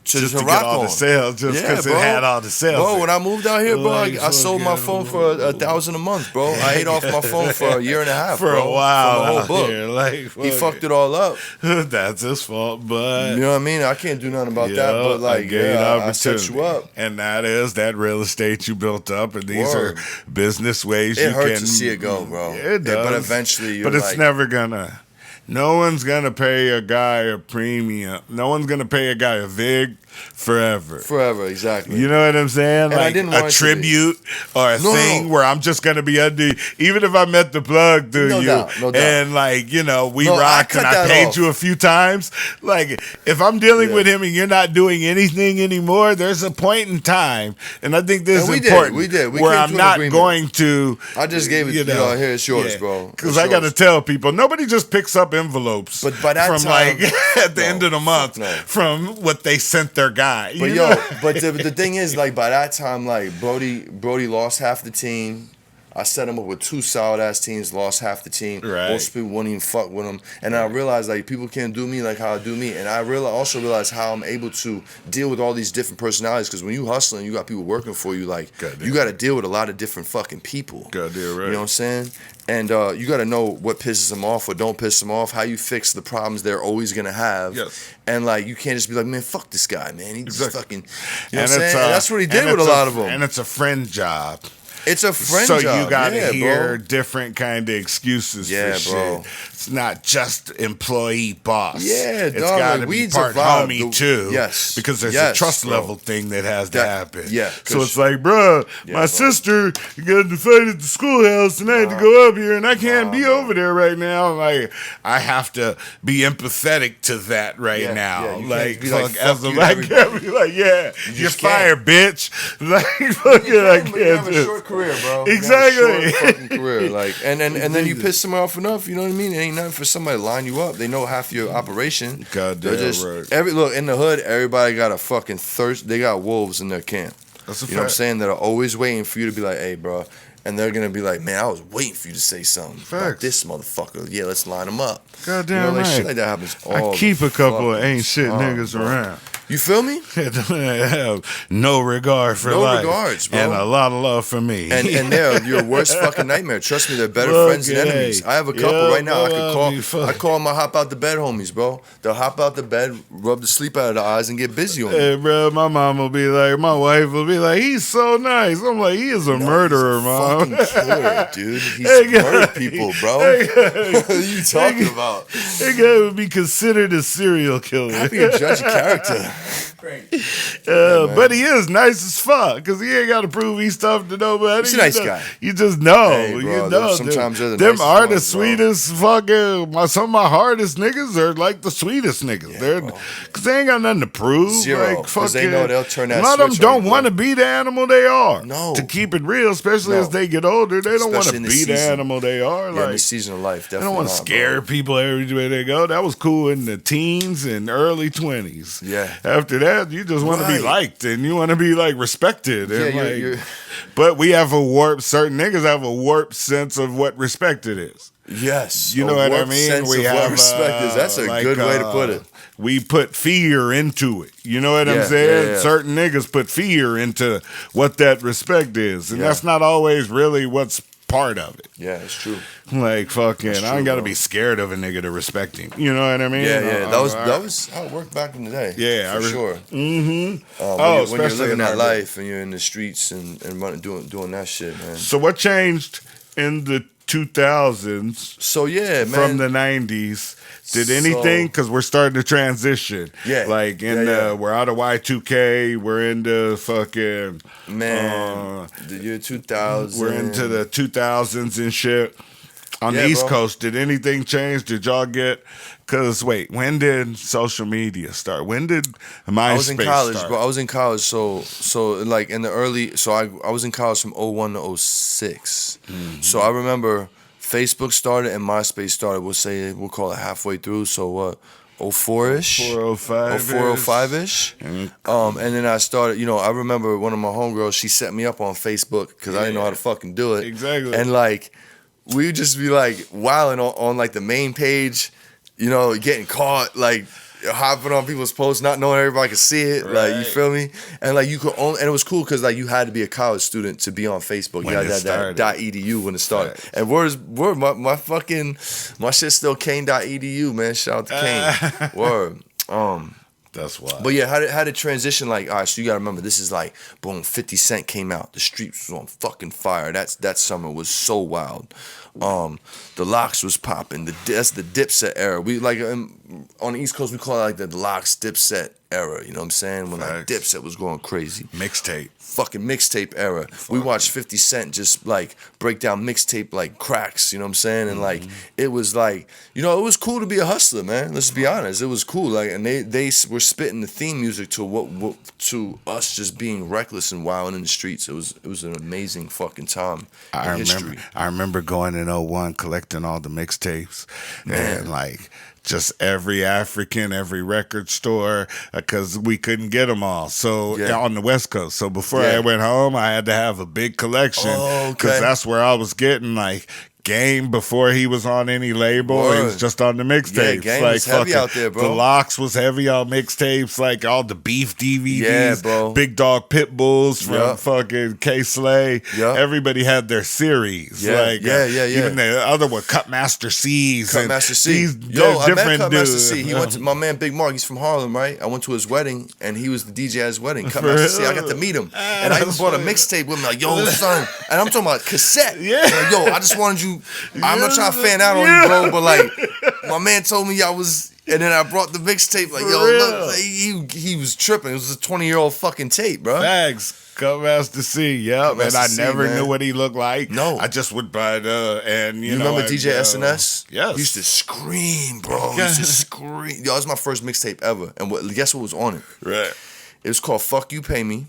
Just to get all the sales, just because it had all the sales. Bro, when I moved out here, bro, I sold my phone for $1,000 a month, bro. I ate off my phone for a year and a half, for a while. For the whole book. He fucked it all up. That's his fault, but you know what I mean? I can't do nothing about that, but like, I set you up. And that is that real estate you built up, and these are business ways it hurts to see it go, bro. It does. But eventually, but it's never gonna. No one's gonna pay a guy a premium. No one's gonna pay a guy a VIG forever. Forever, exactly. You know what I'm saying? Like a tribute or a thing where I'm just gonna be under. Even if I met the plug through you, no doubt. And like we rocked and I paid you a few times. Like if I'm dealing with him and you're not doing anything anymore, there's a point in time, and I think this is important. We did. Where I'm not going to. I just gave it. You know, here it's yours, bro. Because I got to tell people, nobody just picks up envelopes. But by that from time, like at the end of the month from what they sent their guy. But but the thing is, like by that time, like Brody lost half the team. I set him up with 2 solid ass teams, lost half the team. Most people wouldn't even fuck with him. And I realized like people can't do me like how I do me. And I also realized how I'm able to deal with all these different personalities. Because when you hustling, you got people working for you. Like you got to deal with a lot of different fucking people. Goddamn right. You know what I'm saying? And you got to know what pisses them off or don't piss them off. How you fix the problems they're always gonna have. And like you can't just be like, man, fuck this guy, man. He just fucking. You know what I'm saying? And that's what he did with a lot of them. And it's a friend job. It's a friend job. So you gotta hear different kind of excuses for shit. It's not just employee boss. It's gotta be part homie too. Yes. Because there's a trust level thing that has to happen. So it's like, my sister got to fight at the schoolhouse and I had to go up here and I can't be over there right now. Like I have to be empathetic to that right now. Like as a black guy, be like, you're fired, bitch. Like fucking I can't do it. Career, bro. Exactly. Fucking career, like, and then you piss them off enough. You know what I mean? It ain't nothing for somebody to line you up. They know half your operation. Goddamn right. Look in the hood. Everybody got a fucking thirst. They got wolves in their camp. That's a fact. You know what I'm saying? That are always waiting for you to be like, hey, bro. And they're gonna be like, man, I was waiting for you to say something about this motherfucker. Yeah, let's line them up. Goddamn right. Shit like that happens all I keep a couple of ain't shit niggas around. You feel me? Have no regard for life. No regards, bro. And a lot of love for me. And they're your worst fucking nightmare. Trust me, they're better friends than enemies. I have a couple right now. I call them my hop out the bed homies, bro. They'll hop out the bed, rub the sleep out of the eyes, and get busy on me. Hey, bro, my mom will be like, my wife will be like, he's so nice. I'm like, he is a murderer, mom. Fucking killer, dude. He's murdered people, bro. What are you talking about? That guy would be considered a serial killer. How do you judge a character? But he is nice as fuck because he ain't got to prove he's tough to nobody. He's a nice guy. You just know. Hey, bro, you know. Sometimes they're the them nicest are the ones, sweetest fucking. Some of my hardest niggas are like the sweetest niggas. They're because they ain't got nothing to prove. Zero. Because they know they'll turn that. A lot of them don't want to be the animal they are. No. To keep it real, especially as they get older, they don't want to be the animal they are. Like in the season of life, definitely. They don't want to scare people everywhere they go. That was cool in the teens and early 20s. Yeah. After that. that. You just want to be liked and you want to be like respected. And Yeah, like, but we have certain niggas have a warped sense of what respected is. Yes. You know what I mean? We have respect is. That's a good way to put it. We put fear into it. You know what I'm saying? Yeah. Certain niggas put fear into what that respect is. And that's not always really what's part of it. Yeah, it's true. Like fucking, I ain't got to be scared of a nigga to respect him. You know what I mean? Yeah. That was how it worked back in the day. Yeah, for sure. Mm-hmm. When you're living that life and you're in the streets and doing that shit, man. So what changed in the 2000s? So man, from the 90s. Did anything? Because we're starting to transition. Yeah. Like we're out of Y2K. We're into fucking the year 2000. We're into the 2000s and shit. On the East Coast, did anything change? Did y'all get? Because wait, when did social media start? When did MySpace I was in college, start? bro. I was in college, so like in the early. So I was in college from 01 to 06. Mm-hmm. So I remember Facebook started and MySpace started. We'll call it halfway through. So what? 04-ish? 0405-ish. And then I started, I remember one of my homegirls, she set me up on Facebook because I didn't know how to fucking do it. Exactly. And like, we would just be like wilding on like the main page, getting caught, like hopping on people's posts, not knowing everybody could see it. Right. Like, you feel me? And like you could only, and it was cool because like you had to be a college student to be on Facebook. You had that .edu when it started. Right. And word my shit's still Kane.edu, man. Shout out to Kane. Word. That's why. But yeah, how did transition, like, all right, so you gotta remember, this is like, boom, 50 Cent came out. The streets was on fucking fire. That summer was so wild. The Locks was popping. That's the Dipset era. We like on the East Coast we call it like the Locks Dipset era. You know what I'm saying? When like Dipset was going crazy. Mixtape. Fucking mixtape era. We watched 50 Cent just like break down mixtape like cracks. You know what I'm saying? And like it was like, it was cool to be a hustler, man. Let's be honest. It was cool. Like, and they were spitting the theme music to what to us just being reckless and wild in the streets. It was an amazing fucking time in history. I remember going in 01 collecting all the mixtapes and like just every record store, because we couldn't get them all. So on the West Coast. So before I went home, I had to have a big collection because that's where I was getting like Game before he was on any label. Word. He was just on the mixtapes. Yeah, Game was heavy out there, bro. The Locks was heavy on mixtapes, like all the Beef DVDs. Yeah, bro. Big Dog Pitbulls from fucking K-Slay. Yep. Everybody had their series. Yeah, like, Even the other one, Cutmaster C's. Cutmaster C. Yo, I met Cutmaster C. He went to my man Big Mark. He's from Harlem, right? I went to his wedding, and he was the DJ at his wedding. Cutmaster C. I got to meet him, and I even brought a mixtape with me. Like, yo, son, and I'm talking about cassette. Yeah. Like, yo, I just wanted you. I'm not trying to fan out on you, bro, but like, my man told me I was, and then I brought the mixtape. Like, look, he was tripping. It was a 20-year-old fucking tape, bro. Facts. Cutmaster C, yeah, man. I never knew what he looked like. No, I just would buy and you remember DJ SNS? Yes, he used to scream, bro. He used to scream. Yo, that was my first mixtape ever, and guess what was on it? Right. It was called "Fuck You, Pay Me."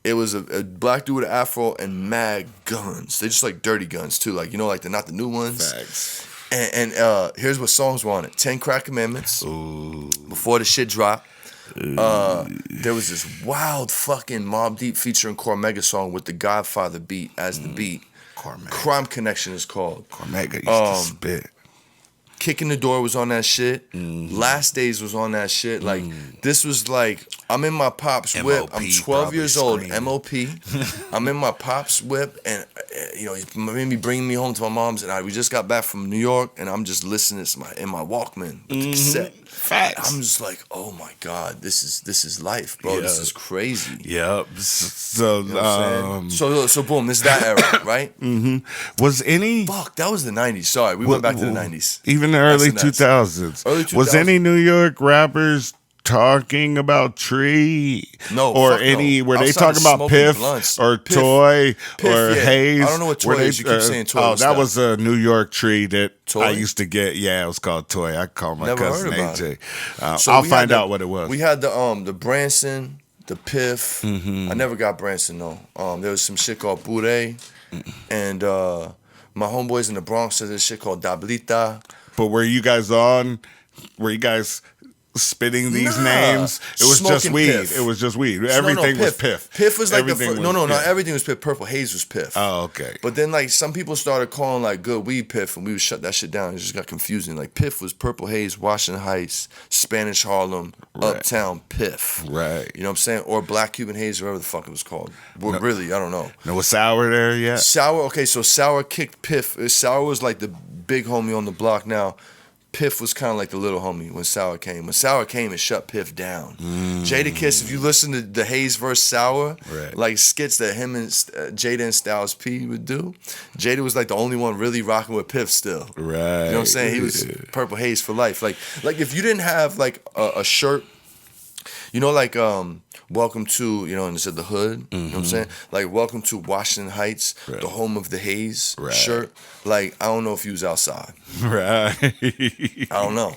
It was a black dude with an afro and mad guns. They just like dirty guns too, like like they're not the new ones. Facts. And here's what songs were on it: 10 Crack Commandments. Ooh. Before the shit dropped. There was this wild fucking Mobb Deep featuring Cormega song with the Godfather beat as the beat. Cormega. Crime Connection is called. Cormega used to spit. Kicking the Door was on that shit. Last Days was on that shit. Like, this was like, I'm in my pop's whip. I'm 12 years old. MOP. I'm in my pop's whip, and he made me bring me home to my mom's, and we just got back from New York, and I'm just listening to in my Walkman with the cassette. Facts. I'm just like, oh my God, this is life, bro. This is crazy. Yep. So, so boom, this is that era, right? Was any that was the 90s. Sorry, we went back to the 90s. Even the early 2000s. Early 2000s. Was any New York rappers talking about Tree? No. Or were they talking about Piff blunts. or Piff. Toy Piff, or Hayes? I don't know what Toy is. You keep saying Toy. Oh, that was a New York Tree that Toy? I used to get. Yeah, it was called Toy. I called my cousin AJ. So I'll find out what it was. We had the Branson, the Piff. I never got Branson though. There was some shit called Puro, and my homeboys in the Bronx said this shit called Dablita. But were you guys on? Were you guys spitting these names? It was just Smoking weed. Piff. It was just weed. Everything was Piff. Piff was like everything not everything was Piff. Purple Haze was Piff. Oh, okay. But then like some people started calling like good weed Piff, and we would shut that shit down. It just got confusing. Like Piff was Purple Haze, Washington Heights, Spanish Harlem, Uptown Piff. Right. You know what I'm saying? Or Black Cuban Haze, whatever the fuck it was called. Well, really, I don't know. No, was Sour there yet? Sour. Okay, so Sour kicked Piff. Sour was like the big homie on the block now. Piff was kind of like the little homie when Sour came. When Sour came, it shut Piff down. Jadakiss, if you listen to the Hayes verse Sour, like skits that him and Jada and Styles P would do, Jada was like the only one really rocking with Piff still. Right. You know what I'm saying? He was Purple Haze for life. Like if you didn't have like a shirt, you know, like welcome to, you know, and it said the hood, you know what I'm saying? Like welcome to Washington Heights, the home of the Haze shirt. Like, I don't know if you was outside. Right. I don't know.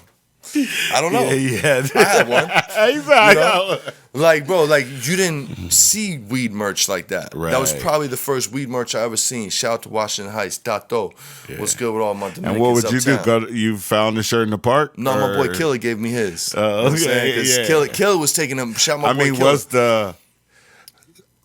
Yeah. I had one. You know? Like, bro, like you didn't see weed merch like that. Right. That was probably the first weed merch I ever seen. Shout out to Washington Heights, Dato. What's good with all my Dominicans? And what would you uptown? do? You found the shirt in the park? No, my boy Killer gave me his. Oh, okay, you know what I'm saying? 'Cause Killer was taking them. Shout out my boy Killer.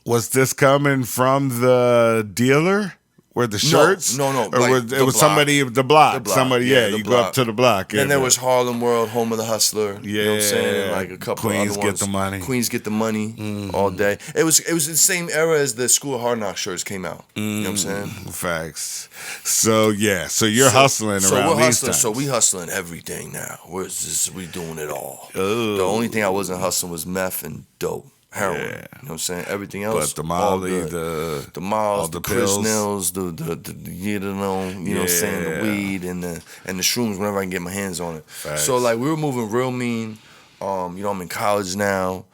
Was this coming from the dealer? Were the shirts? No. Or like it was somebody the block. Somebody, you go up to the block. Then there was Harlem World, home of the hustler. You know what I'm saying? And like a couple Queens other ones. get the money. Queens get the money all day. It was the same era as the School of Hard Knocks shirts came out. You know what I'm saying? Facts. So you're hustling around these times. So we hustling everything now. We doing it all. The only thing I wasn't hustling was meth and dope. Heroin, you know what I'm saying? Everything else, but the Molly, the Miles, the Prisnils, the you know what I'm saying, the weed and the shrooms whenever I can get my hands on it. Facts. So like we were moving real mean. You know, I'm in college now.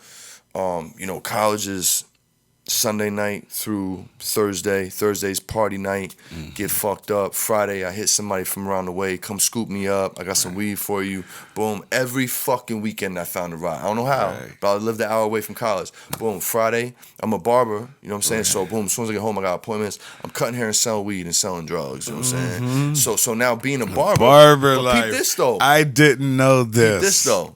You know, college is Sunday night through Thursday. Thursday's party night. Get fucked up. Friday, I hit somebody from around the way. Come scoop me up. I got some weed for you. Boom. Every fucking weekend I found a ride. I don't know how, but I lived an hour away from college. Boom. Friday, I'm a barber. You know what I'm saying? So boom. As soon as I get home, I got appointments. I'm cutting hair and selling weed and selling drugs. You know what I'm saying? So now being a barber. Barber but life. peep this though. I didn't know this. Peep this though.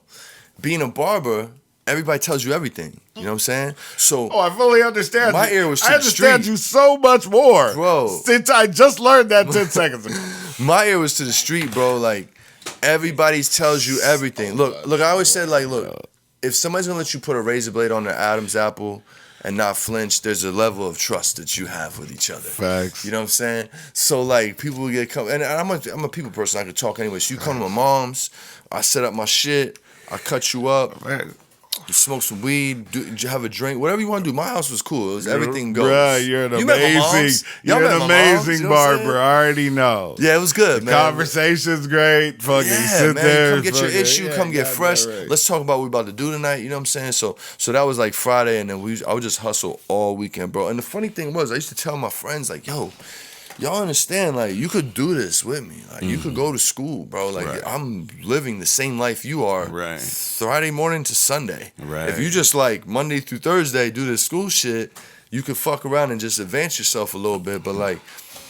Being a barber, everybody tells you everything. You know what I'm saying? So I fully understand. My ear was to I the understand street. you so much more, Bro. Since I just learned that 10 seconds ago. My ear was to the street, bro. Like everybody tells you everything. Look. I always said like, look, if somebody's gonna let you put a razor blade on their Adam's apple and not flinch, there's a level of trust that you have with each other. Facts. You know what I'm saying? So like people will get and I'm a people person. I could talk anyway. So you come to my mom's, I set up my shit, I cut you up. Man. You smoke some weed, have a drink, whatever you want to do. My house was cool. It was everything goes. Bruh, you're an amazing barber. I already know. Yeah, it was good, man. Conversation's great. Fucking sit man. there. Come get your issue. Come get fresh. Let's talk about what we're about to do tonight. You know what I'm saying? So that was like Friday, and then I would just hustle all weekend, bro. And the funny thing was, I used to tell my friends like, yo, y'all understand, like, you could do this with me. Like, you could go to school, bro. Like, I'm living the same life you are. Right. Friday morning to Sunday. Right. If you just, like, Monday through Thursday do this school shit, you could fuck around and just advance yourself a little bit. But, like,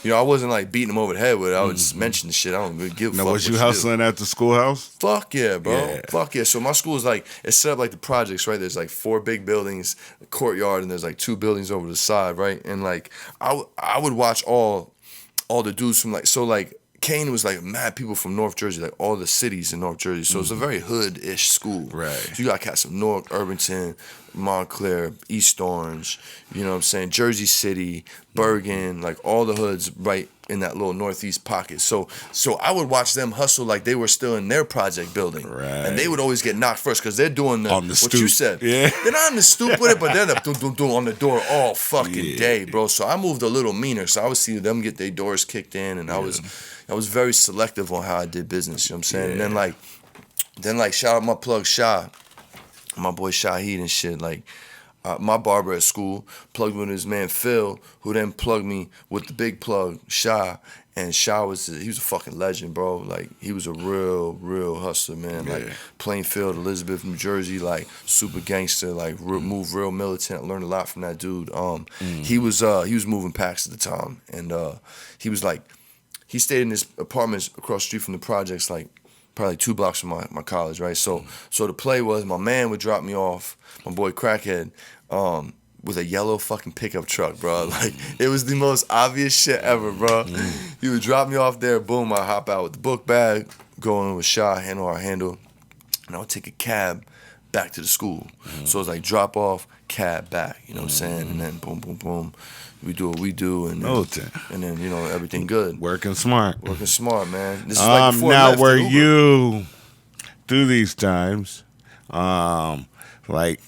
you know, I wasn't, like, beating them over the head with it. I would just mention the shit. I don't really give a fuck. Now, was you hustling at the schoolhouse? Fuck yeah, bro. Yeah. Fuck yeah. So my school is, like, it's set up like the projects, right? There's, like, 4 big buildings, a courtyard, and there's, like, 2 buildings over the side, right? And, like, I would watch all the dudes from like Kane was like mad people from North Jersey, like all the cities in North Jersey. So it's a very hood-ish school. Right. So you got cats from Newark, Irvington, Montclair, East Orange, you know what I'm saying, Jersey City, Bergen, like all the hoods right in that little northeast pocket. So I would watch them hustle like they were still in their project building. Right. And they would always get knocked first because they're doing what you said. Yeah. They're not on the stoop with it, but they're on the door all fucking day, bro. So I moved a little meaner. So I would see them get their doors kicked in, and I was very selective on how I did business, you know what I'm saying? Yeah. And then like shout out my plug Sha, my boy Shahid and shit, like my barber at school plugged me with his man Phil, who then plugged me with the big plug Sha, and Sha he was a fucking legend, bro. Like he was a real hustler, man. Yeah. Like Plainfield, Elizabeth, New Jersey, like super gangster, like moved real militant. I learned a lot from that dude. He was moving packs at the time, and he was like, he stayed in his apartments across the street from the projects, like probably 2 blocks from my college, right? So the play was my man would drop me off, my boy Crackhead, with a yellow fucking pickup truck, bro. Like, it was the most obvious shit ever, bro. He would drop me off there, boom, I hop out with the book bag, go in with Shaw, handle our handle, and I would take a cab back to the school. So it was like drop off, cab back, you know what I'm saying? And then boom, boom, boom. We do what we do, and then you know, everything good. Working smart. Working smart, man. This is like before now, Lyft were and Uber. you through these times? Like,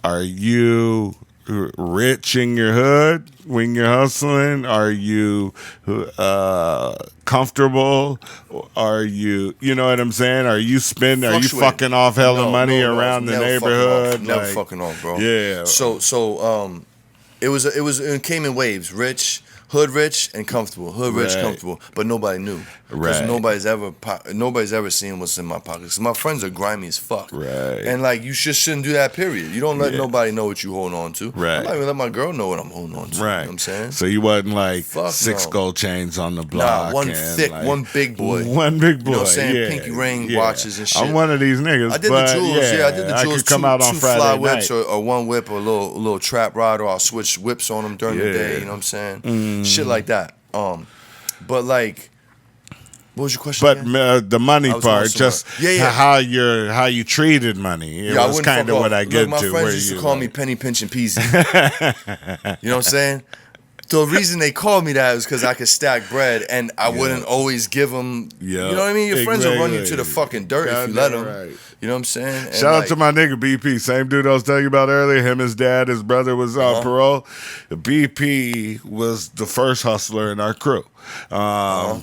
are you rich in your hood when you're hustling? Are you comfortable? Are you know what I'm saying? Are you spending? Are you fucking off hella money around the neighborhood? Never fucking off, bro. Yeah. So it came in waves. Hood rich and comfortable. Hood rich, comfortable. But nobody knew. Because nobody's ever seen what's in my pockets. My friends are grimy as fuck. Right. And like, you just shouldn't do that, period. You don't let nobody know what you hold on to. Right. I'm not even let my girl know what I'm holding on to. Right. You know what I'm saying? So you wasn't like Fuck 6 no. gold chains on the block. Nah, one and thick, like, one big boy. One big boy. You know what I'm saying? Yeah. Pinky ring, watches and shit. I'm one of these niggas. I did but the jewels, I did the jewels. I could come out on two Friday fly night. whips or one whip or a little trap rod, or I'll switch whips on them during the day, you know what I'm saying? Shit like that. But like, what was your question? But the money part, just how you treated money. It was kind of what I get to. My friends used to call me Penny Pinch and Peezy. You know what I'm saying? The reason they called me that is because I could stack bread, and I wouldn't always give them. You know what I mean? Your friends will run you to the fucking dirt if you let them. Right. You know what I'm saying? And shout out to my nigga BP, same dude I was telling you about earlier. Him, his dad, his brother was on parole. BP was the first hustler in our crew.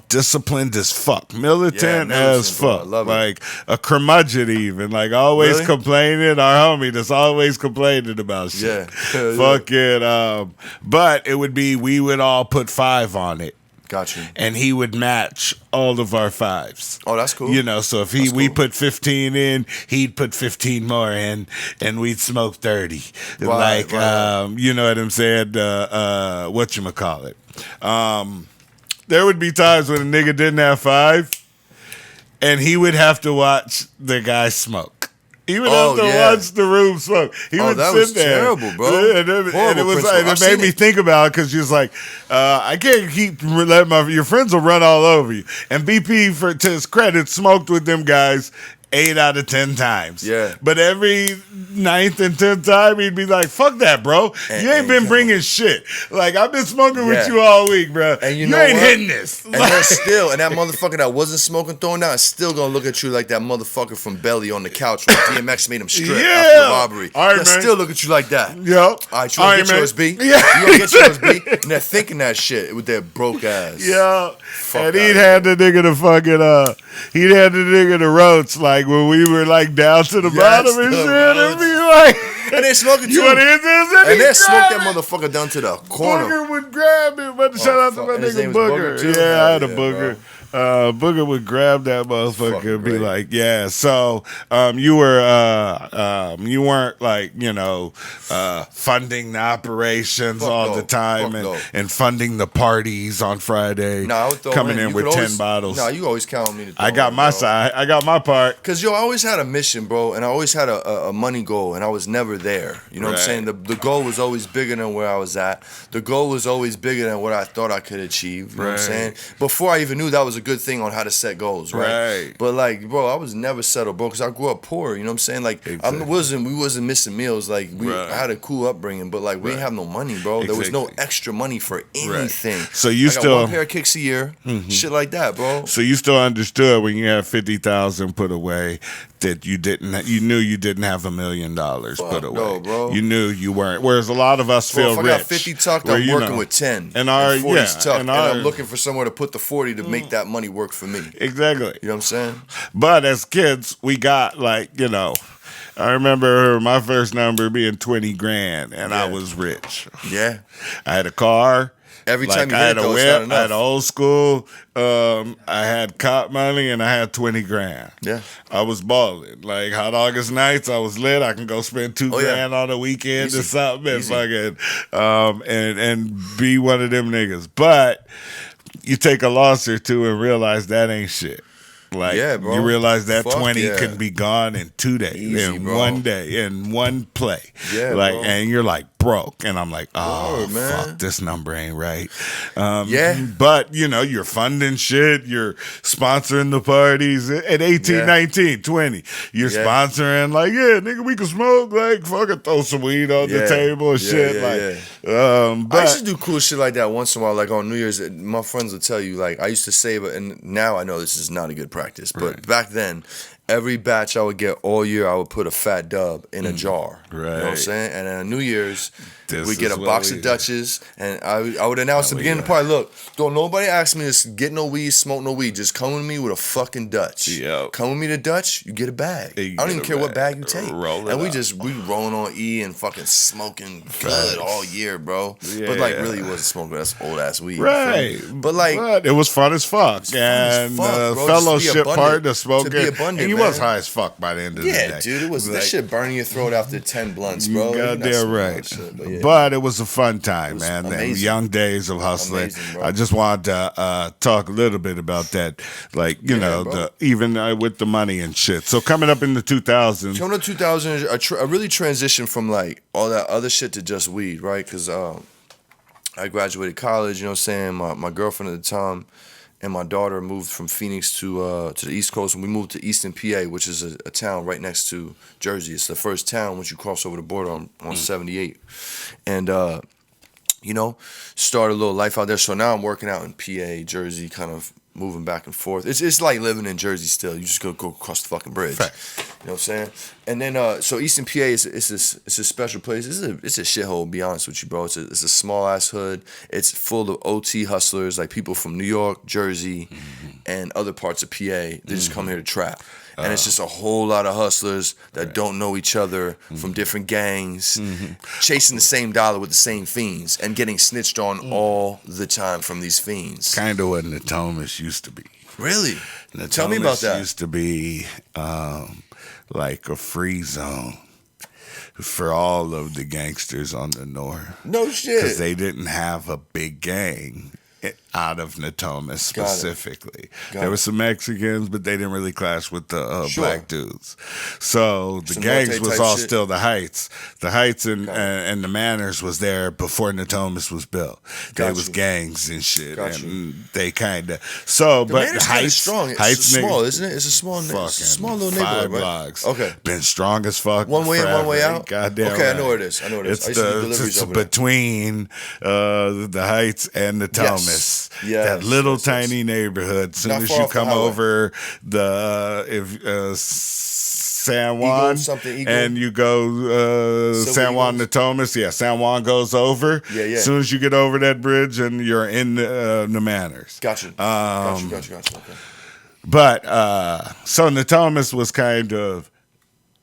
Disciplined as fuck, militant as fuck, like a curmudgeon even, like always complaining. Our homie that's always complaining about shit. Fucking, but it would be, we would all put 5 on it. Gotcha. And he would match all of our 5s. Oh, that's cool. You know, so if we put 15 in, he'd put 15 more in, and we'd smoke 30. Right, you know what I'm saying? Whatchamacallit. There would be times when a nigga didn't have 5, and he would have to watch the guy smoke. He would have to watch the room smoke. He would sit there. Terrible, bro. And it was like, it made me think about it, because she was like, I can't keep letting your friends will run all over you. And BP, to his credit, smoked with them guys 8 out of 10 times. Yeah. But every 9th and 10th time, he'd be like, fuck that, bro. You ain't been bringing shit. Like, I've been smoking with you all week, bro. And you ain't hitting this. And they're still, and that motherfucker that wasn't smoking, throwing down, is still gonna look at you like that motherfucker from Belly on the couch when DMX made him strip after the robbery. All right, they'll still look at you like that. Yep. All right, you wanna get yours, B? Yeah. You wanna get yours, B? And they're thinking that shit with their broke ass. Yeah. And he'd had the nigga to fucking, he'd had the nigga to roast, like, when we were, like, down to the bottom and shit, and be like, and they smoking too. You want to hit this? And they smoke that motherfucker down to the corner. Booger would grab it, but shout out to my nigga Booger. Yeah, I had a Booger. Booger would grab that motherfucker and be like, yeah. So you weren't like, you know, funding the operations all the time and funding the parties on Friday. No, I would throw coming in with always, 10 bottles. No, you always count on me to throw I got my side. I got my part. Because, I always had a mission, bro, and I always had a money goal, and I was never there. You know what I'm saying? The goal was always bigger than where I was at. The goal was always bigger than what I thought I could achieve. You know what I'm saying? Before I even knew that was a good thing on how to set goals, right? But like, bro, I was never settled, bro, because I grew up poor. You know what I'm saying? Like, we wasn't missing meals. Like, I had a cool upbringing, but like, we didn't have no money, bro. There was no extra money for anything. So you I got 1 pair of kicks a year, shit like that, bro. So you still understood when you had 50,000 put away that you knew you didn't have $1 million put away. No, bro. You knew you weren't. Whereas a lot of us feel rich. If I got 50 tucked, I'm working with 10. And 40's tucked. And I'm looking for somewhere to put the 40 to make that money work for me. Exactly. You know what I'm saying? But as kids, we got like, you know, I remember my first number being 20 grand, and I was rich. Yeah. I had a car. Every time you I had a whip, I had old school, I had cop money, and I had 20 grand. Yeah. I was balling. Like hot August nights, I was lit. I can go spend $2 grand on a weekend or something and fucking and be one of them niggas. But you take a loss or two and realize that ain't shit. Like, Yeah, bro. you realize that Fuck 20 yeah. can be gone in 2 days, Easy, in bro. 1 day, in one play. Yeah, like, bro. and you're like broke, and I'm like, oh, Word, man. fuck, this number ain't right. Yeah. But, you're funding shit, you're sponsoring the parties at 18, Yeah. 19, 20. You're Yeah. sponsoring, like, yeah, nigga, we can smoke, like, fucking throw some weed on the Yeah. table and Yeah, shit. yeah, But I used to do cool shit like that once in a while, like on New Year's. My friends will tell you, like, I used to save it, and now I know this is not a good practice, but Right. back then, every batch I would get all year, I would put a fat dub in a jar. Right. You know what I'm saying? And then on New Year's, This we get is a what box we of do. Dutches, and I would announce at the beginning of the party, look, don't nobody ask me to get no weed, smoke no weed. Just come with me with a fucking Dutch. Yep. Come with me to Dutch, you get a bag. You I don't get even a care what bag. bag you take. Roll it and up. we rolling on E and fucking smoking good Facts. all year, bro. Yeah. But like really wasn't smoking. That's old ass weed. you Right. feel me? But like it was fun as fuck. fun as And fuck, bro. Just to be fellowship abundant. part, the To smoking. be abundant, and you was man. high as fuck by the end of the day. yeah, dude, it was Like, that shit burning your throat after 10 blunts, bro. You You're not goddamn smoking right. that shit, but, yeah. But it was a fun time, was man. Them amazing. young days of hustling. Amazing, bro. I just wanted to talk a little bit about that, like bro. even with the money and shit. So coming up in the 2000s, Coming up 2000, I really transitioned from like all that other shit to just weed, right? Because I graduated college, you know what I'm saying? My girlfriend at the time and my daughter moved from Phoenix to the East Coast, and we moved to Easton, PA, which is a town right next to Jersey. It's the first town once you cross over the border on 78. And, started a little life out there. So now I'm working out in PA, Jersey, kind of moving back and forth. It's like living in Jersey still. You just go across the fucking bridge. Fact. You know what I'm saying? And then so Easton PA is a special place. It's a shithole, to be honest with you, bro. It's a small ass hood. It's full of OT hustlers, like people from New York, Jersey, and other parts of PA. They just come here to trap. And it's just a whole lot of hustlers that don't know each other from different gangs, chasing the same dollar with the same fiends and getting snitched on all the time from these fiends. kind of what Natomas used to be. Really? Natomas Tell me about that. Used to be like a free zone for all of the gangsters on the north. No shit. Because they didn't have a big gang out of Natomas specifically. There were some Mexicans, but they didn't really clash with the black dudes. So the Some gangs Norte was type all shit. still the Heights. The Heights and the Manners was there before Natomas was built. There Got was you. gangs and shit. Got and they kind of... So, The but Manor's the kinda Heights... strong. It's Heights small, niggas- isn't it? It's a small, Fucking small little 5 neighborhood, right? blocks. Okay. Been strong as fuck. One way in, one way forever. out? Goddamn Okay, I right. know where it is. I know where it is. It's I used to do deliveries it's over there. between the Heights and the Thomas. Yes, That little yes, yes. tiny neighborhood. As soon Not as far you off the come highway. over San Juan Eagle. and you go Silver San Juan to Eagles? Thomas. Yeah, San Juan goes over. Yeah, yeah. As soon as you get over that bridge and you're in the Manners. Gotcha. Gotcha. Okay. But so Natomas was kind of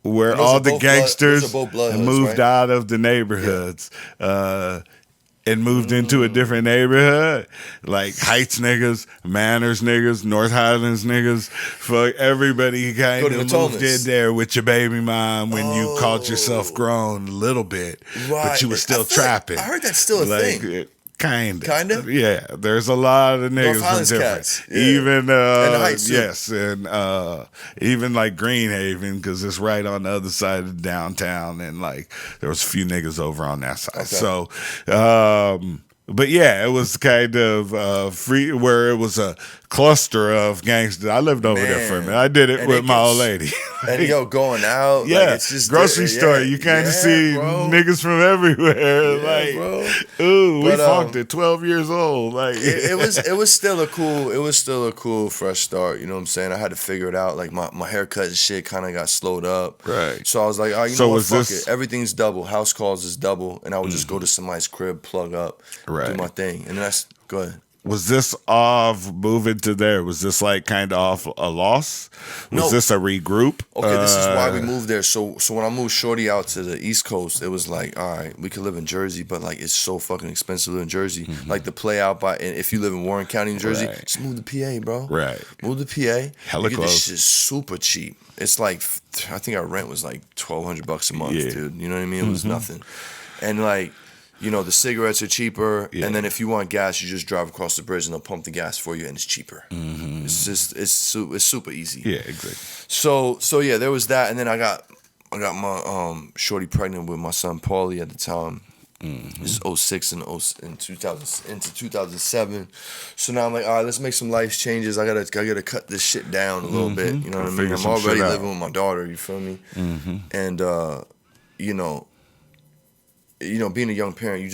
where And those all are the both blood- gangsters those are both blood hoods, moved right? out of the neighborhoods and moved into a different neighborhood. Like Heights niggas, Manners niggas, North Highlands niggas. Fuck everybody kind Go to of Natomas. moved in there with your baby mom when you called yourself grown a little bit. But Right. you were still I feel like- trapping. I heard that's still a thing. Kind of. Kinda? Yeah. There's a lot of niggas from Highlands different. cats. Yeah. Even, And the Heights, too. yes. And even like Greenhaven, because it's right on the other side of downtown. And like, there was a few niggas over on that side. Okay. So, but yeah, it was kind of free, where it was a cluster of gangsters. I lived over there for a Man. minute. I did it And with it my gets- old lady. And going out, Yeah, like, it's just grocery store. yeah, You kind of yeah, see bro. niggas from everywhere. Yeah, like, bro. ooh, we But, funked at 12 years old. Like, It was still a cool fresh start. You know what I'm saying? I had to figure it out. Like my haircut and shit kind of got slowed up. Right. So I was like, oh, you So know what? was Fuck this- it. Everything's double. House calls is double, and I would just go to somebody's crib, plug up, Right. do my thing, and that's go ahead. Was this off moving to there? Was this like kind of off a loss? Was No. this a regroup? Okay, this is why we moved there. So when I moved Shorty out to the East Coast, it was like, all right, we could live in Jersey, but like it's so fucking expensive to live in Jersey. Like the play out by, and if you live in Warren County, New Jersey, Right. just move to PA, bro. Right. Move to PA. Hella you get close. this shit super cheap. It's like I think our rent was like $1,200 a month, Yeah. dude. You know what I mean? It was nothing, and like. You know, the cigarettes are cheaper, Yeah. and then if you want gas, you just drive across the bridge and they'll pump the gas for you, and it's cheaper. Mm-hmm. It's super easy. Yeah, exactly. So yeah, there was that, and then I got my shorty pregnant with my son Paulie at the time. Mm-hmm. This is 06 and 2000 into 2007. So now I'm like, all right, let's make some life changes. I gotta cut this shit down a little bit. You know what I mean? I'm already living with my daughter. You feel me? Mm-hmm. And you know, being a young parent, you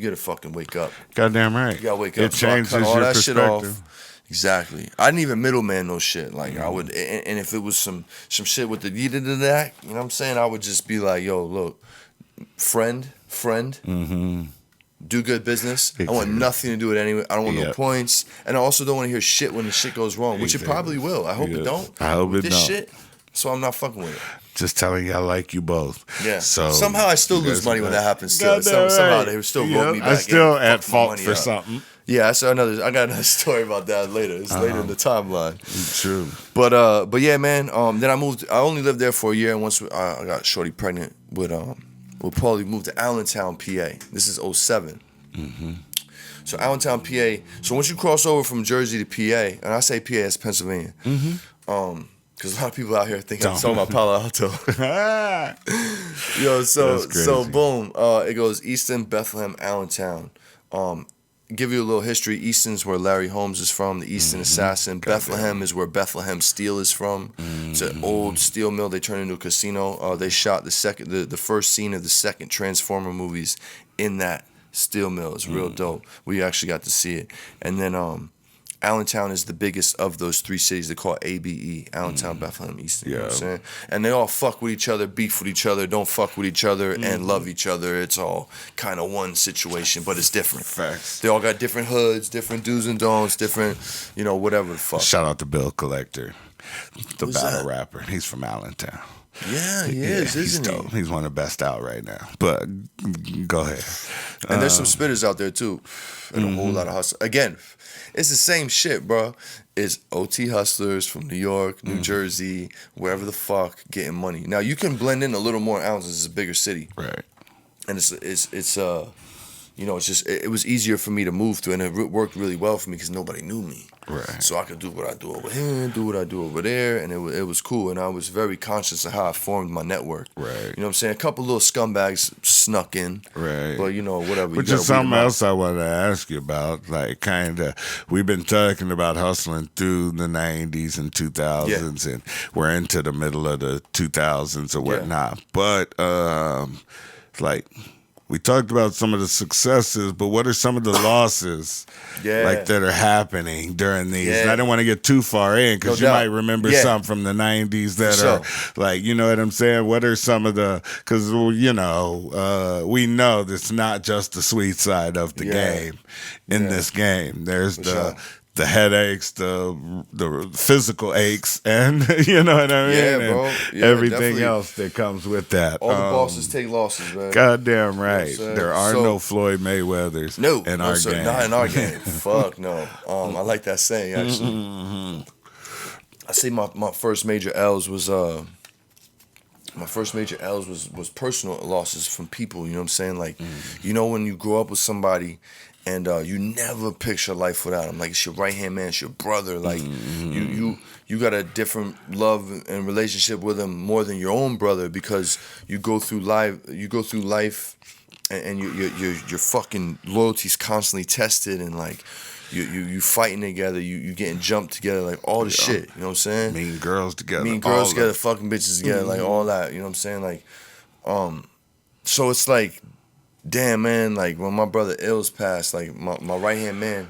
gotta fucking wake up. Goddamn right. You gotta wake up. It changes cut all your that perspective. shit off. Exactly. I didn't even middleman no shit. Like I would, and if it was some shit with the that, you know what I'm saying? I would just be like, yo, look, friend, Mm-hmm. do good business. I want nothing to do with anyone. I don't want no points, and I also don't want to hear shit when the shit goes wrong, which it probably will. I hope it don't. I hope it this don't. Shit, so I'm not fucking with it. Just telling you I like you both. Yeah. So somehow I still lose money when that happens. Still, somehow they still wrote me back. I'm still in, at fault for up. something. Yeah, I got another story about that later. It's later in the timeline. True. But yeah, man. Then I moved. I only lived there for a year, and once I got shorty pregnant with Paulie, moved to Allentown, PA. This is 07. Mm-hmm. So Allentown, PA. So once you cross over from Jersey to PA, and I say PA, it's Pennsylvania. Mm-hmm. Because a lot of people out here think I'm talking about Palo Alto. Yo, That's crazy. so boom, it goes Easton, Bethlehem, Allentown. Give you a little history. Easton's where Larry Holmes is from, the Easton Assassin. Bethlehem is where Bethlehem Steel is from. It's an old steel mill they turned into a casino. They shot the first scene of the second Transformer movies in that steel mill. It's real dope. We actually got to see it. And then Allentown is the biggest of those three cities. They call it ABE, Allentown, Bethlehem, Easton. You know what I'm saying? And they all fuck with each other, beef with each other, don't fuck with each other, and love each other. It's all kind of one situation, but it's different. Facts. They all got different hoods, different do's and don'ts, different, whatever the fuck. Shout out to Bill Collector, the Who's battle that? rapper. He's from Allentown. Yeah, he is, isn't dope. He's one of the best out right now. But go ahead. And there's some spitters out there too, and a whole lot of hustlers. Again, it's the same shit, bro. It's OT hustlers from New York, New Jersey, wherever the fuck, getting money. Now you can blend in a little more ounces. It's a bigger city, Right. and it's it's just it was easier for me to move to, and it worked really well for me because nobody knew me. Right. So I could do what I do over here, do what I do over there, and it was cool. And I was very conscious of how I formed my network. Right. You know what I'm saying? A couple little scumbags snuck in. Right. But whatever. Which is something else I want to ask you about. Like, kind of, we've been talking about hustling through the 90s and 2000s, and we're into the middle of the 2000s or whatnot. But, like, we talked about some of the successes, but what are some of the losses like that are happening during these? And I don't want to get too far in because you might remember some from the 90s that are like, you know what I'm saying? What are some of the, because, we know that's not just the sweet side of the game in this game. There's the headaches, the physical aches, and you know what I mean? Yeah, bro. Yeah, everything definitely. else that comes with that. All the bosses take losses, man. Goddamn right. You know there are no Floyd Mayweathers in our game. Not in our game. Fuck no. I like that saying, actually. I say my first major L's was was personal losses from people, you know what I'm saying? Like, when you grow up with somebody and you never picture life without him. Like, it's your right-hand man, it's your brother. Like, you got a different love and relationship with him more than your own brother because you go through life and your fucking loyalty's constantly tested, and like you fighting together, you getting jumped together, like all the shit, you know what I'm saying? Mean girls together. Fucking bitches together, like all that, you know what I'm saying? Like, so it's like, damn, man, like when my brother Ills passed, like my right-hand man,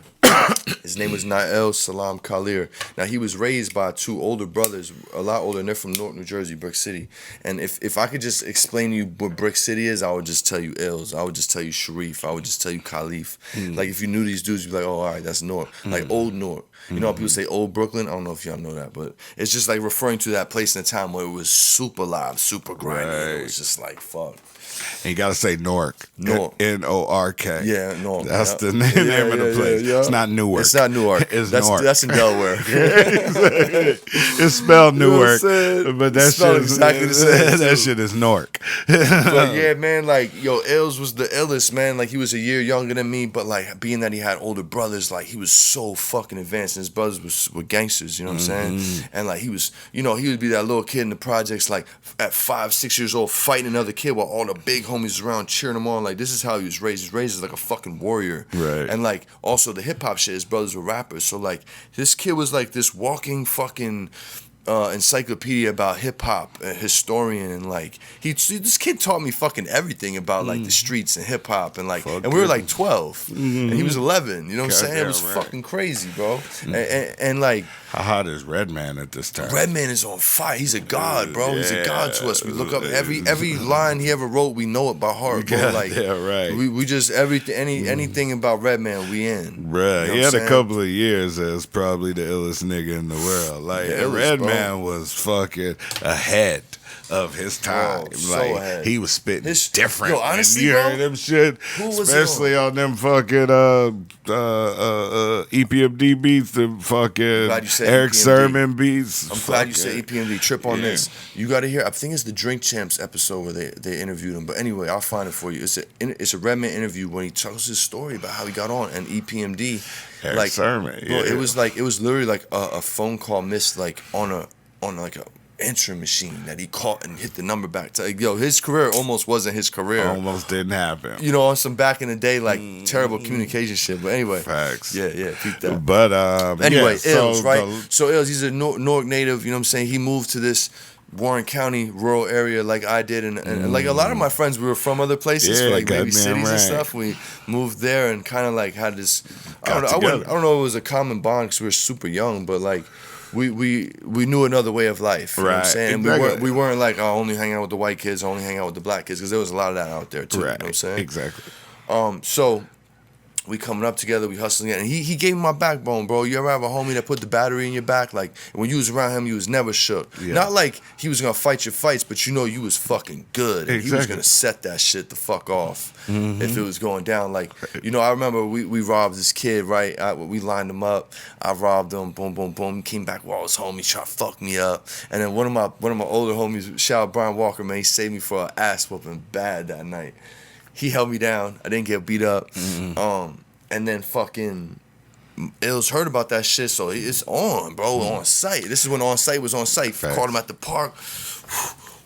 his name was Nael Salam Khalir. Now, he was raised by two older brothers, a lot older, and they're from North New Jersey, Brick City. And if I could just explain to you what Brick City is, I would just tell you Ills. I would just tell you Sharif. I would just tell you Khalif. Like, if you knew these dudes, you'd be like, oh, all right, that's North. Like, old North. You know how people say old Brooklyn? I don't know if y'all know that, but it's just like referring to that place in a time where it was super live, super grimy. Right. It was just like, fuck. And you gotta say Nork. Nork. Nork. Yeah, Nork. That's the name of the place. It's not Newark. It's not Newark. It's Newark. That's in Delaware. It's spelled Newark, but that shit is exactly the same. That shit is Newark. But yeah, man, like, yo, Ills was the illest, man. Like, he was a year younger than me, but like, being that he had older brothers, like, he was so fucking advanced, and his brothers were gangsters, you know what I'm saying? And like, he was, you know, he would be that little kid in the projects, like, at 5-6 years old, fighting another kid while all the big homies around cheering him on. Like, this is how he was raised. He was raised as like a fucking warrior. Right. And like, also the hip hop shit, his brothers were rappers. So like, this kid was like this walking fucking encyclopedia about hip hop, a historian, and like this kid taught me fucking everything about like the streets and hip hop, and like, and we were like 12, and he was 11. You know what I'm saying? It was fucking crazy, bro. And like, how hot is Redman at this time? Redman is on fire. He's a god, bro. He's a god to us. We look up every line he ever wrote. We know it by heart, bro. Like, yeah, right. We just anything about Redman, we in. Bruh, you know he had a couple of years as probably the illest nigga in the world. Like, Redman was fucking ahead of his time. Bro, like, so ahead. He was spitting different. Yo, honestly, you bro, heard them shit, especially on them fucking EPMD beats, the fucking Eric EPMD. Sermon beats. I'm glad you said EPMD. Trip on this. You got to hear. I think it's the Drink Champs episode where they interviewed him. But anyway, I'll find it for you. It's a Redman interview when he tells his story about how he got on and EPMD. Eric like, Sermon. Bro, it was literally like a phone call missed, like on like a answering machine that he caught and hit the number back. Like, yo, his career almost wasn't his career. Almost didn't happen. You know, on some back in the day, like terrible communication shit. But anyway, facts. Yeah, peep that. But anyway, yeah, Ills, right? So Ills, he's a Newark native. You know what I'm saying? He moved to this Warren County rural area like I did, and like a lot of my friends, we were from other places, for like maybe cities and stuff. We moved there and kind of like had this. I don't know if it was a common bond because we were super young, but like. We knew another way of life, you know what I'm saying? Exactly. We weren't like, oh, only hang out with the white kids, only hang out with the black kids, because there was a lot of that out there too. You know what I'm saying? Exactly. So we coming up together, we hustling, and he gave me my backbone, bro. You ever have a homie that put the battery in your back? Like, when you was around him, you was never shook. Yeah. Not like he was gonna fight your fights, but you know you was fucking good. And he was gonna set that shit the fuck off if it was going down. Like, you know, I remember we robbed this kid, right? We lined him up. I robbed him. Boom, boom, boom. He came back with all his homies, tried to fuck me up. And then one of my older homies, shout out Brian Walker, man, he saved me for an ass whooping bad that night. He held me down. I didn't get beat up. And then fucking Ills heard about that shit, so it's on, bro, on site. This is when on site was on site. Caught him at the park.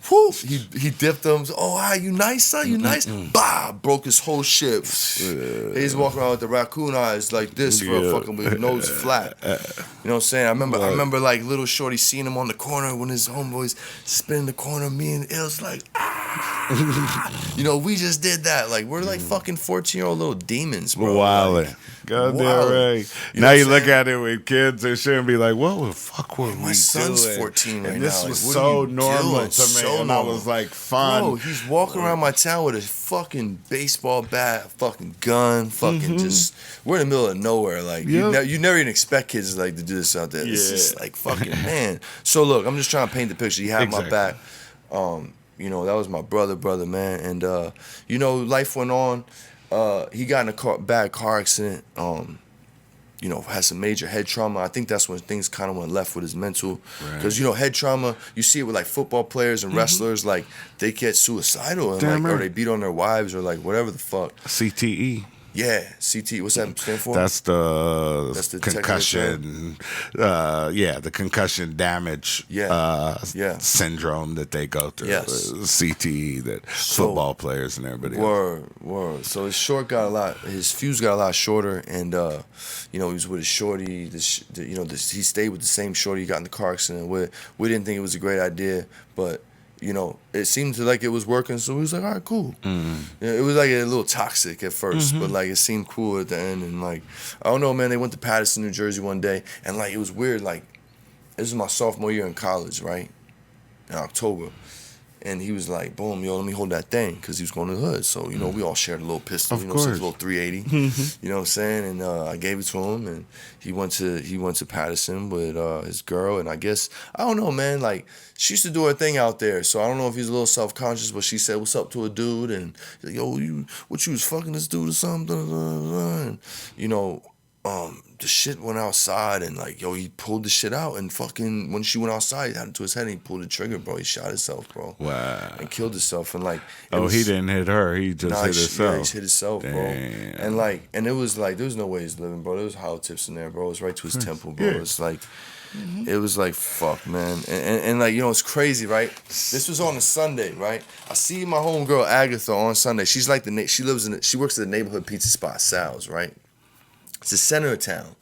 Whew. He dipped him. Oh, hi, you nice, son? You nice? Bah! Broke his whole shit. He's walking around with the raccoon eyes like this, for fucking with his nose flat. You know what I'm saying? I remember like little shorty seeing him on the corner when his homeboys spin the corner. Me and Ills like, you know, we just did that. Like, we're like fucking 14-year-old little demons, bro. Wildin'. Like, goddamn right. Now you look at it with kids and shit and be like, what the fuck were we doing? My son's 14 right now. This was so normal to me. And I was like, fun. Bro, he's walking around my town with a fucking baseball bat, fucking gun, fucking just. We're in the middle of nowhere. Like, you never even expect kids like to do this out there. It's just like fucking man. So look, I'm just trying to paint the picture. You have my back. You know, that was my brother, man. And you know, life went on. He got in a bad car accident. You know, had some major head trauma. I think that's when things kind of went left with his mental. Because, you know, head trauma, you see it with, like, football players and wrestlers. Like, they get suicidal and, like, or they beat on their wives or, like, whatever the fuck. CTE. Yeah, CT. What's that stand for? That's the concussion. The concussion damage syndrome that they go through. Yes. CTE that football players and everybody Word. So his fuse got a lot shorter, and you know, he was with his shorty. He stayed with the same shorty he got in the car accident with. We didn't think it was a great idea, but you know, it seemed like it was working, so we was like, all right, cool. It was like a little toxic at first, but like it seemed cool at the end. And like, I don't know, man, they went to Paterson, New Jersey one day, and like it was weird. Like, this was my sophomore year in college, right? In October. And he was like, boom, yo, let me hold that thing, because he was going to the hood. So, you know, we all shared a little pistol, so it's a little 380. You know what I'm saying? And I gave it to him, and he went to Paterson with his girl, and I guess, I don't know, man, like, she used to do her thing out there, so I don't know if he's a little self-conscious, but she said, what's up to a dude, and he's like, yo, you was fucking this dude or something? And, you know, the shit went outside and like, yo, he pulled the shit out and fucking when she went outside, he had it to his head and he pulled the trigger, bro. He shot himself, bro. Wow. And killed himself and like. He didn't hit her. He just hit himself. Yeah, he hit himself, bro. And like, and it was like, there was no way he's living, bro. There was hollow tips in there, bro. It was right to his temple, bro. Yeah. It's like, it was like, fuck, man. And like, you know, it's crazy, right? This was on a Sunday, right? I see my homegirl Agatha on Sunday. She's like she works at the neighborhood pizza spot, Sal's, right? It's the center of town.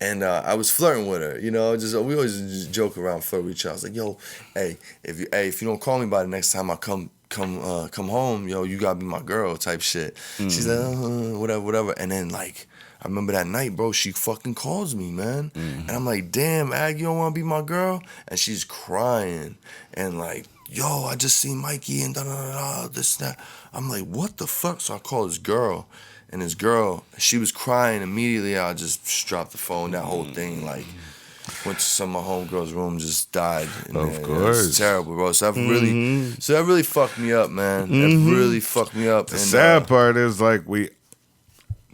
And I was flirting with her, you know, we always just joke around, flirt with each other. I was like, yo, hey, if you don't call me by the next time I come home, yo, you gotta be my girl type shit. She's like, whatever. And then like, I remember that night, bro, she fucking calls me, man. And I'm like, damn, Ag, you don't wanna be my girl? And she's crying and like, yo, I just seen Mikey and da-da-da-da, this, that. I'm like, what the fuck? So I call this girl. And this girl, she was crying immediately. I just dropped the phone. That whole thing, like, went to some of my homegirls' room, just died. Of course, it was terrible, bro. So that really fucked me up, man. That really fucked me up. The sad part is like we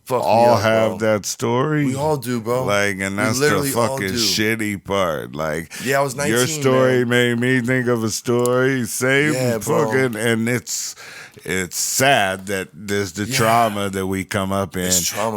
all have that story. We all do, bro. Like, and that's the fucking shitty part. Like, yeah, I was 19. Your story made me think of a story. Same fucking, bro. And it's sad that there's the trauma that we come up in,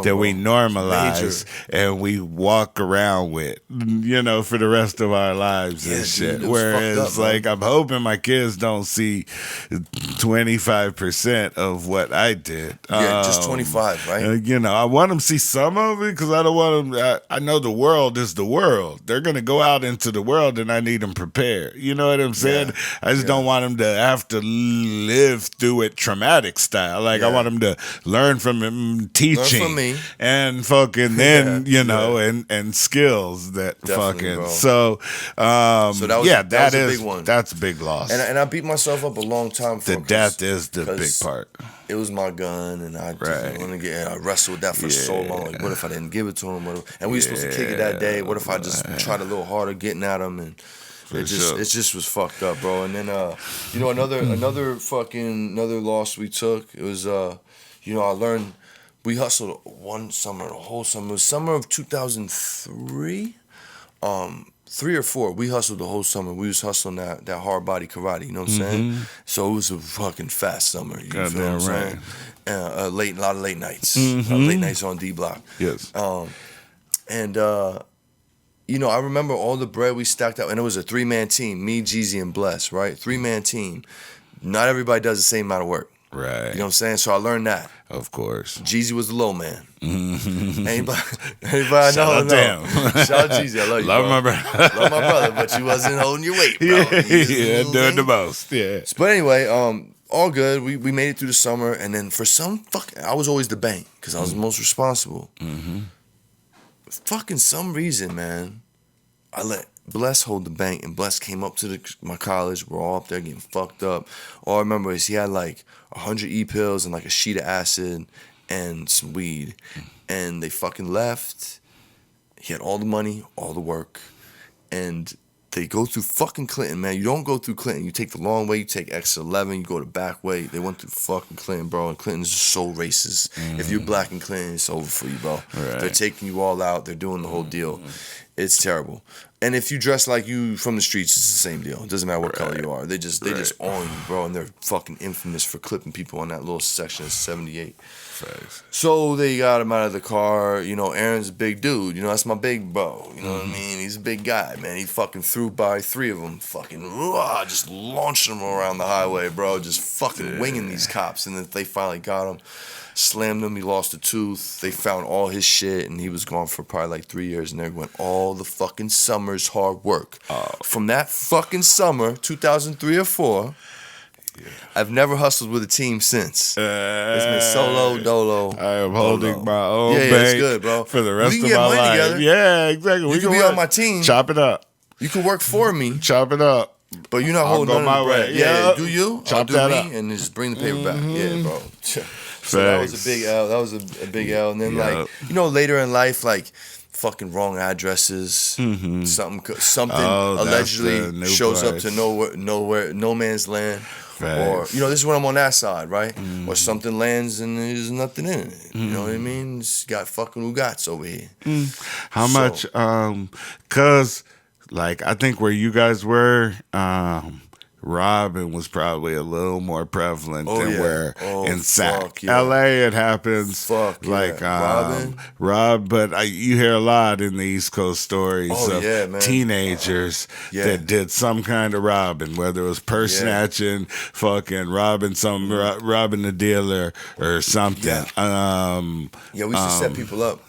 that we normalize and we walk around with, you know, for the rest of our lives and shit. Dude, whereas, like, I'm hoping my kids don't see 25% of what I did. Yeah, just 25, right? You know, I want them to see some of it because I don't want them. I know the world is the world. They're gonna go out into the world, and I need them prepared. You know what I'm saying? Yeah. I just don't want them to have to live through it traumatic style. Like, I want them to learn from him, teaching, learn from me, and fucking then you know, and skills that definitely, fucking. Bro. So that was, that was a big one. That's a big loss. And I beat myself up a long time for the death is the big part. It was my gun, and I just want to get. I wrestled with that for so long. Like, what if I didn't give it to him? And we were supposed to kick it that day. What if I just tried a little harder getting at him? And it just was fucked up, bro. And then you know, another loss we took. It was you know, I learned we hustled one summer, the whole summer. It was summer of 2003. 3 or 4, we hustled the whole summer. We was hustling that hard body karate, you know what I'm saying? So it was a fucking fast summer. You feel what I'm saying? A lot of late nights. Late nights on D Block. Yes. You know, I remember all the bread we stacked up, and it was a 3-man team, me, Jeezy, and Bless, right? 3-man team. Not everybody does the same amount of work. Right. You know what I'm saying? So I learned that. Of course. Jeezy was the low man. Anybody I know? Shout out Jeezy. I love you, love bro. my brother. Love my brother, but you wasn't holding your weight, bro. Yeah, doing the most. Yeah. But anyway, all good. We made it through the summer, and then for I was always the bank because I was the most responsible. Fucking some reason, man, I let Bless hold the bank, and Bless came up to my college. We're all up there getting fucked up. All I remember is he had like 100 E-pills and like a sheet of acid and some weed. And they fucking left. He had all the money, all the work. And they go through fucking Clinton, man. You don't go through Clinton. You take the long way. You take exit 11. You go the back way. They went through fucking Clinton, bro. And Clinton's just so racist. If you're black in Clinton, it's over for you, bro. Right. They're taking you all out. They're doing the whole deal. It's terrible. And if you dress like you from the streets, it's the same deal. It doesn't matter what color you are. They just own you, bro. And they're fucking infamous for clipping people on that little section of 78. Facts. So they got him out of the car. You know, Aaron's a big dude. You know, that's my big bro. You know what I mean? He's a big guy, man. He fucking threw by 3 of them. Fucking just launched them around the highway, bro. Just fucking winging these cops. And then they finally got him. Slammed him, he lost a tooth. They found all his shit, and he was gone for probably like 3 years. And there went all the fucking summer's hard work. From that fucking summer, 2003 or 4, I've never hustled with a team since. It's been solo, dolo. I am holding my own bank it's good, bro. for the rest we can of get my money life. Together. Yeah, exactly. You can be on my team. Chop it up. You can work for me. Chop it up. But you're not holding none of the bread. Yeah, do you? Chop do that me, up. and then just bring the paper back. Yeah, bro. So that was a big L. That was a big L. And then, like, you know, later in life, like, fucking wrong addresses. Mm-hmm. Something allegedly shows up to nowhere, no man's land. Facts. Or, this is when I'm on that side, right? Or something lands and there's nothing in it. You know what I mean? It's got fucking Ugats over here. How much? Cause like I think where you guys were, robbing was probably a little more prevalent than where in Sac. LA it happens like rob, but you hear a lot in the East Coast stories of teenagers that did some kind of robbing, whether it was purse snatching, fucking robbing robbing the dealer or something. We used to set people up.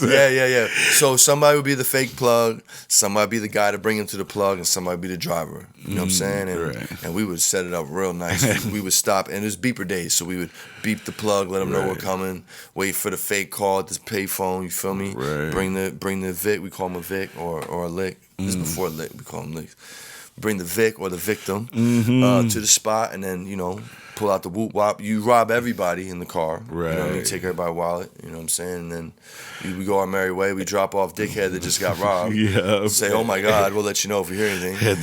Yeah. So somebody would be the fake plug, somebody would be the guy to bring him to the plug, and somebody would be the driver. You know what I'm saying? And we would set it up real nice. We would stop, and it was beeper days, so we would beep the plug, let them know we're coming, wait for the fake call at this payphone, you feel me? Right. Bring the Vic, we call him a Vic or a lick. This is before lick, we call him licks. Bring the Vic or the victim to the spot, and then, pull out the whoop wop. You rob everybody in the car. Right. You know what I mean? Take everybody's wallet. You know what I'm saying? And then we go our merry way. We drop off dickhead that just got robbed. Say, oh my God, we'll let you know if we hear anything. And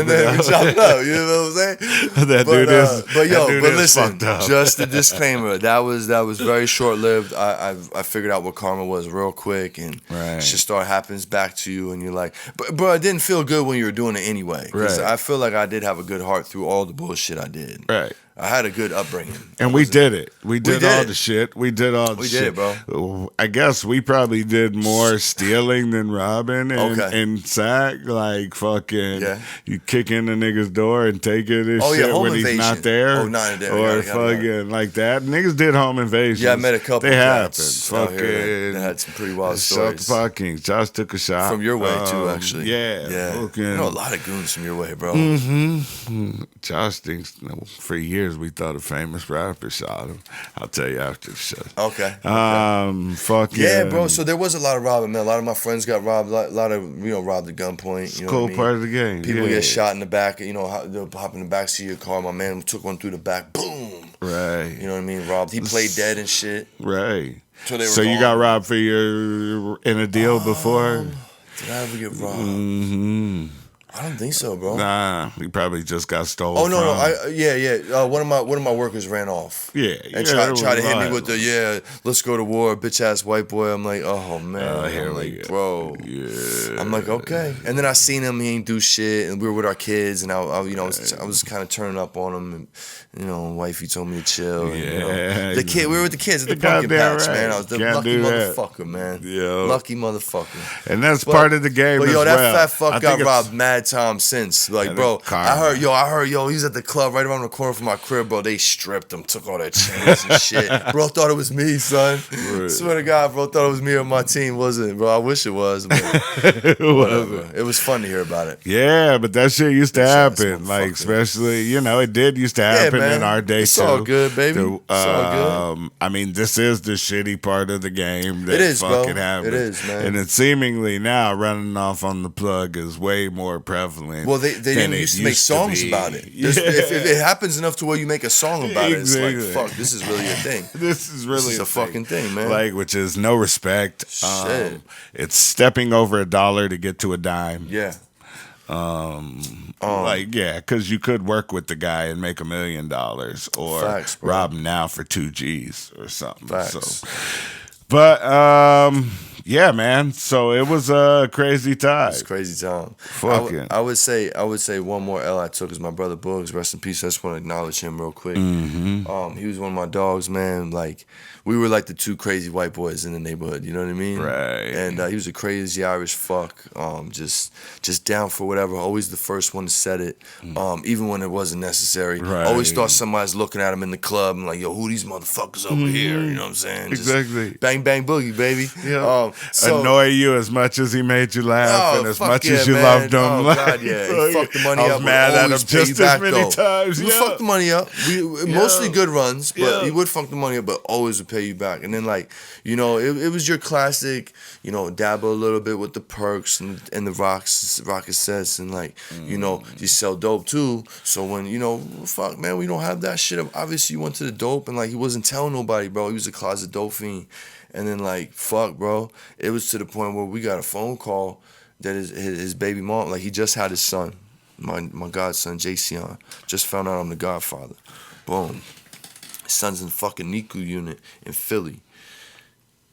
then we chop it up. You know what I'm saying? But listen, just a disclaimer. That was very short lived. I figured out what karma was real quick, and shit happens back to you, and you're like, but it didn't feel good when you were doing it anyway. Because I feel like I did have a good heart through all the bullshit I did. Right. I had a good upbringing. And we did it. We did all the shit. We did all the shit. We did it, bro. I guess we probably did more stealing than robbing in Sac. Like, fucking, you kick in the nigga's door and take it and shit when he's not there. Oh, not there. Or fucking like that. Niggas did home invasions. Yeah, I met a couple. They happened. Fucking. They had some pretty wild stories. Shot the fucking. Josh took a shot. From your way, too, actually. Yeah. Fucking. A lot of goons from your way, bro. Josh thinks, for years, we thought a famous rapper shot him. I'll tell you after the show. Okay. Fucking. Yeah, bro. So there was a lot of robbing, man. A lot of my friends got robbed. A lot of robbed at gunpoint. It's a cool part of the game. People get shot in the back. They'll hop in the backseat of your car. My man took one through the back. Boom. Right. You know what I mean? Robbed. He played dead and shit. Right. So you got robbed for in a deal before? Did I ever get robbed? I don't think so, bro. Nah, he probably just got stolen. Oh no. One of my workers ran off. And tried to hit me with the let's go to war, bitch ass white boy. I'm like, oh man. I'm like, bro. Yeah. I'm like, okay. And then I seen him. He ain't do shit, and we were with our kids, and I was kind of turning up on him, and wifey told me to chill. And, the kid, we were with the kids at the pumpkin patch, man. I was the lucky motherfucker, man. Lucky motherfucker. And that's part of the game. But as well. That fat fuck got robbed mad time since. Like, bro, I heard, he's at the club right around the corner from my crib, bro. They stripped him, took all that chains and shit. Bro thought it was me, son. Swear to God, bro thought it was me or my team. Wasn't, bro. I wish it was, but whatever. It was fun to hear about it. Yeah, but that shit used to happen. Like, especially, it did used to happen in our day, it's too. It's all good, baby. It's all good. I mean, this is the shitty part of the game that it is, fucking bro. happens. It is, man. And it's seemingly now running off on the plug is way more prevalent. Well, they didn't used to make songs about it. If it happens enough to where you make a song about it, it's like, fuck, this is really a thing. This is a fucking thing, man. Like, which is no respect. Shit. It's stepping over $1 to get to a dime. Yeah. Because you could work with the guy and make $1 million, or Facts, rob him now for 2 G's or something. Facts. So, but yeah, man. So it was a crazy time. It's a crazy time. Fucking. I would say one more L I took is my brother Boogs. Rest in peace. I just want to acknowledge him real quick. He was one of my dogs, man. Like, we were like the two crazy white boys in the neighborhood. You know what I mean? Right. And he was a crazy Irish fuck. Just down for whatever. Always the first one to set it. Even when it wasn't necessary. Right. Always thought somebody's looking at him in the club and like, yo, who these motherfuckers over here? You know what I'm saying? Exactly. Just bang bang boogie, baby. Yeah. Annoy you as much as he made you laugh, and as much as you loved him. Oh God, yeah. He fucked the money up. I was mad at him just as many times. He would fuck the money up. Mostly good runs, but he would fuck the money up, but always would pay you back. And then it was your classic, dabble a little bit with the perks and the rocket sets, and you sell dope too. So when fuck man, we don't have that shit. Obviously, you went to the dope, and he wasn't telling nobody, bro. He was a closet dope fiend. And then like, fuck, bro. It was to the point where we got a phone call that his baby mom, like he just had his son, my godson, Jason, just found out I'm the godfather. Boom. His son's in fucking NICU unit in Philly.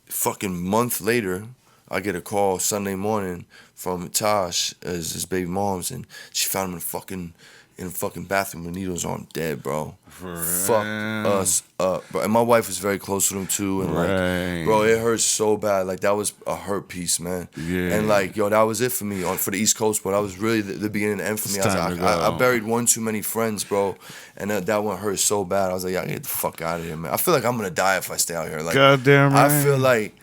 Fucking month later, I get a call Sunday morning from Tosh, as his baby mom's, and she found him in the fucking bathroom with needles on him, dead, bro. Fucked us up, bro. And my wife was very close with him too, and like, bro, it hurt so bad. Like that was a hurt piece, man. Yeah. And like, yo, that was it for me for the East Coast, but that was really the beginning and end for me. I buried one too many friends, bro, and that one hurt so bad. I was like, I gotta get the fuck out of here, man. I feel like I'm gonna die if I stay out here. Like, goddamn right. I feel like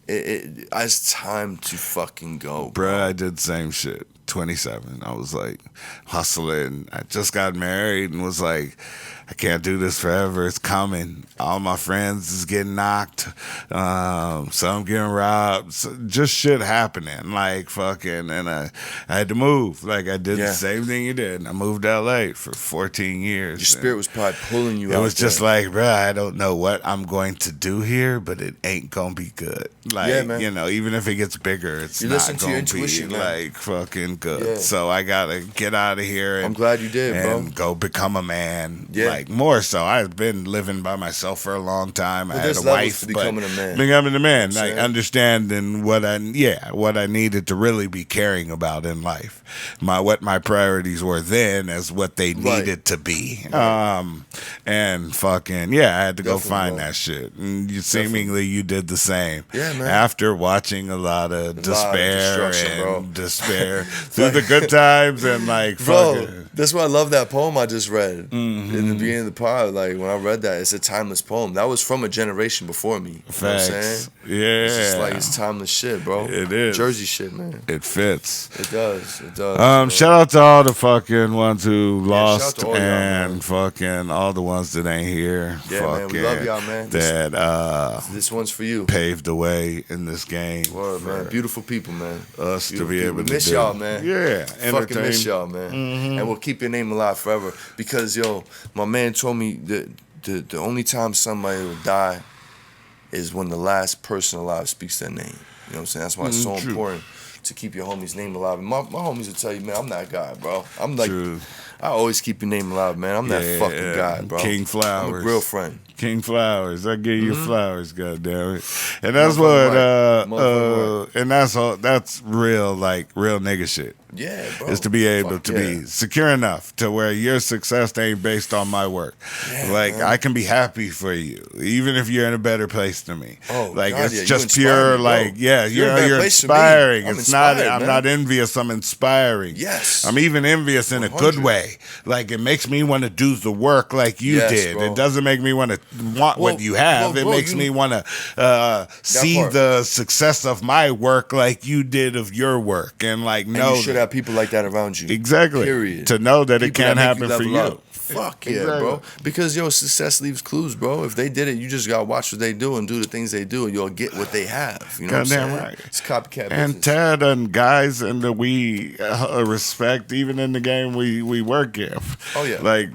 it's time to fucking go, bro. I did the same shit. 27. I was like hustling. I just got married and was like, I can't do this forever. It's coming. All my friends is getting knocked. Some getting robbed. Just shit happening. Like fucking. And I had to move. Like I did the same thing you did. And I moved to LA for 14 years. Your spirit was probably pulling you out. It was just like, bro, I don't know what I'm going to do here, but it ain't gonna be good. Like, you know, even if it gets bigger, it's not gonna be like fucking good. Yeah. So I gotta get out of here. And, I'm glad you did, bro. And go become a man. Yeah. Like more so. I've been living by myself for a long time. I had a wife, but becoming a man. Like understanding what I needed to really be caring about in life. What my priorities were then as what they needed to be. And fucking I had to go find that shit. And seemingly you did the same. Yeah, man. After watching a lot of despair through the good times and like fucking. That's why I love that poem I just read in the beginning of the pod. Like when I read that, it's a timeless poem. That was from a generation before me. Facts. You know what I'm saying? Yeah. It's just like it's timeless shit, bro. It is. Jersey shit, man. It fits. It does. It does. Shout out to all the fucking ones who lost and fucking all the ones that ain't here. Yeah, man. We love y'all, man. This one's for you. Paved the way in this game. Word, man. Beautiful people, man. Us to be able to miss y'all, man. Yeah. Fucking miss y'all, man. And we'll keep your name alive forever. Because, yo, my man told me that the only time somebody will die is when the last person alive speaks their name. You know what I'm saying? That's why it's so important to keep your homie's name alive. And my homies will tell you, man, I'm that guy, bro. I'm like, I always keep your name alive, man. I'm that fucking guy, bro. King Flowers. I'm a real friend. King Flowers. I give you flowers, goddammit. And that's and that's all. That's real, like real nigga shit. Yeah, bro. Is to be able to be secure enough to where your success ain't based on my work. Yeah, like man. I can be happy for you, even if you're in a better place than me. Oh, like God, it's just pure, me, like you're inspiring. It's not. I'm not envious. I'm inspiring. Yes, I'm even envious in 100. A good way. Like it makes me want to do the work like you did. Bro. It doesn't make me want to want what you have. It makes me want to see the success of my work like you did of your work, and like know you should have people like that around you. Exactly. Period. To know that it can happen for you. Up. Fuck yeah, bro. Because yo, success leaves clues, bro. If they did it, you just gotta watch what they do and do the things they do, and you'll get what they have. You know what I'm saying? Right. It's copycat business. And Ted and guys and that we respect, even in the game we work in. Oh yeah. Like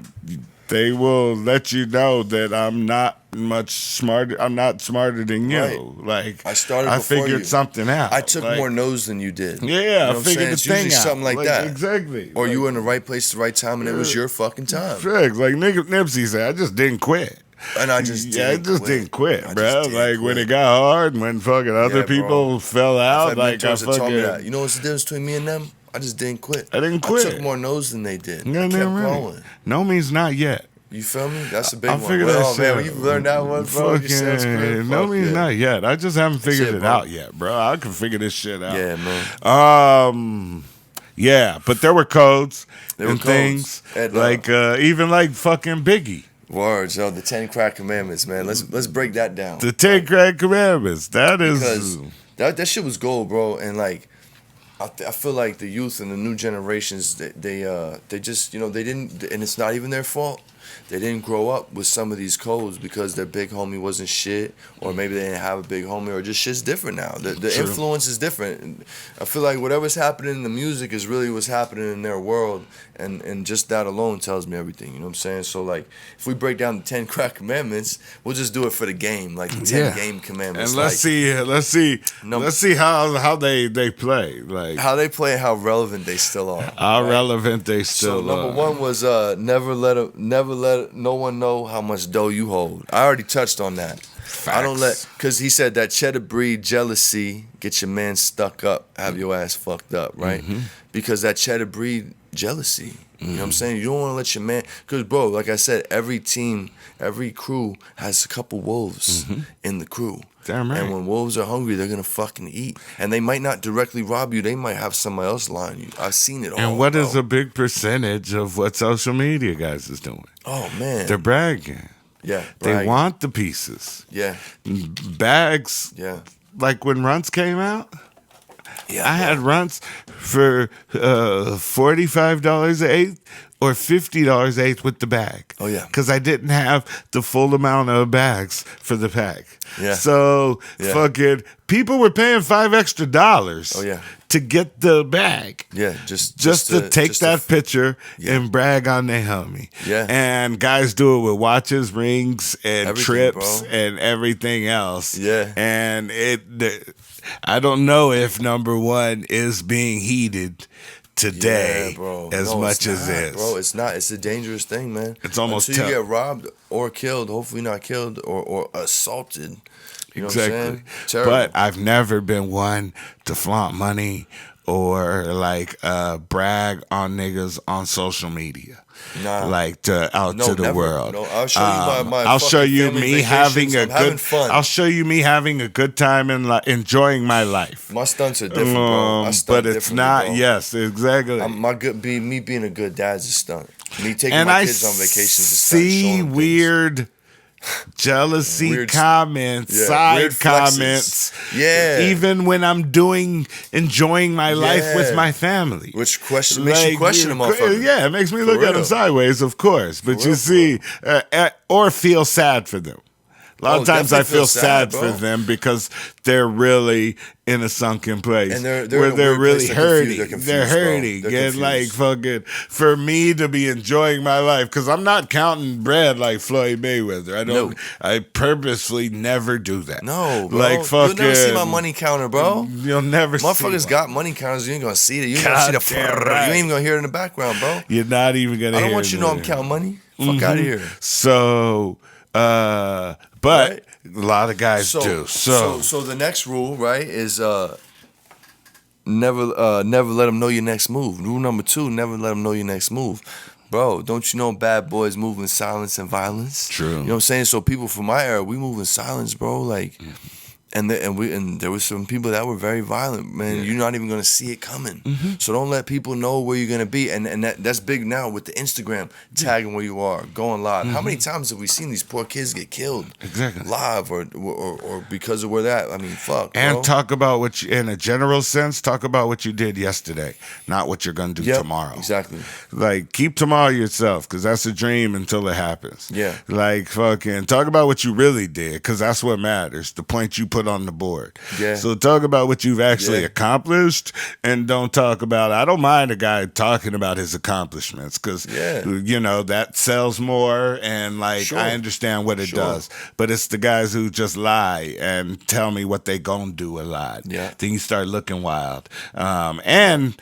they will let you know that I'm not much smarter. I'm not smarter than you. Right. Like I figured something out. I took more no's than you did. Yeah, you know I figured the thing out. Something like that. Exactly. Or you were in the right place at the right time, and it was your fucking time. Like Nipsey said, I just didn't quit. And I just didn't quit, bro. Like when it got hard, when fucking other people fell out, like I fucking. Told me that. You know what's the difference between me and them? I just didn't quit. I didn't quit. I took more no's than they did. I kept going. No means not yet. You feel me? That's a big I one. Figured that man, when you learned that one, bro, no means not yet. I just haven't figured it out yet, bro. I can figure this shit out. Yeah, man. Yeah, but there were codes and things like even like fucking Biggie. Words, yo, the 10 crack commandments, man. Let's break that down. The 10 crack commandments. That is because that shit was gold, bro. And like, I feel like the youth and the new generations, they just, they didn't, and it's not even their fault. they didn't grow up with some of these codes because their big homie wasn't shit, or maybe they didn't have a big homie, or just shit's different now. The influence is different. And I feel like whatever's happening in the music is really what's happening in their world, and just that alone tells me everything. You know what I'm saying? So like, if we break down the 10 crack commandments, we'll just do it for the game, like the 10 game commandments. And let's see how they play, like how they play, how relevant they still are. How relevant they still are. So number one was never let no one know how much dough you hold. I already touched on that. Facts. I don't because he said that cheddar breed jealousy get your man stuck up, have your ass fucked up, right? Because that cheddar breed jealousy. You know what I'm saying? You don't want to let your man, because bro, like I said, every team, every crew has a couple wolves in the crew. Damn right. And when wolves are hungry, they're gonna fucking eat. And they might not directly rob you. They might have somebody else line you. I've seen it all. And what is a big percentage of what social media guys is doing? Oh man, they're bragging. Yeah, they want the pieces. Yeah, bags. Yeah, like when Runts came out. Yeah, I had Runts for $45 an eighth or $50 an eighth with the bag. Oh yeah, because I didn't have the full amount of bags for the pack. Yeah, so fucking people were paying $5 extra. Oh yeah, to get the bag. Yeah, just to take that picture and brag on their homie. Yeah, and guys do it with watches, rings, and everything, trips, bro. and everything else. Yeah, and I don't know if number one is being heated today as much as it is. Bro, it's not. It's a dangerous thing, man. It's almost until you get robbed or killed, hopefully not killed, or assaulted. You know what I'm saying? Terrible. But I've never been one to flaunt money or like brag on niggas on social media. Nah. Like to the world. No, I'll show you my I'll show you me having I'll show you me having a good time and enjoying my life. My stunts are different, bro. But it's not. Bro. Yes, exactly. Me being a good dad's a stunt. Me taking and my kids on vacations is a stunt. See weird. Jealousy weird, comments, side comments. Yeah. Even when I'm enjoying my life with my family. Which makes you question them, motherfucker. Yeah, it makes me look at them sideways, of course. But you see, or feel sad for them. A lot of times I feel sad for them because they're really in a sunken place and they're where they're really hurting. They're hurting. And like fucking for me to be enjoying my life, because I'm not counting bread like Floyd Mayweather. I purposefully never do that. No, bro. Like fucking. You'll never see my money counter, bro. You'll never see motherfuckers got money counters. You ain't gonna see it. You ain't gonna see the You ain't even gonna hear it in the background, bro. You're not even gonna hear it. I don't want you to know I'm counting money. Fuck out of here. So but a lot of guys do. So the next rule, right, is never let them know your next move. Rule number 2, never let them know your next move. Bro, don't you know bad boys move in silence and violence? True. You know what I'm saying? So people from my era, we move in silence, bro. Like, and there was some people that were very violent, man. Yeah. You're not even gonna see it coming. So don't let people know where you're gonna be. And that's big now with the Instagram tagging where you are, going live. How many times have we seen these poor kids get killed live or because of where they're at? I mean, fuck. And bro. talk about what you, in a general sense, talk about what you did yesterday, not what you're gonna do tomorrow. Exactly. Like keep tomorrow yourself, because that's a dream until it happens. Yeah. Like fucking talk about what you really did, because that's what matters. The point you put on the board. Yeah. So talk about what you've actually accomplished, and don't talk about. I don't mind a guy talking about his accomplishments, because you know that sells more, and like I understand what it does. But it's the guys who just lie and tell me what they gonna do a lot. Yeah. Then you start looking wild, and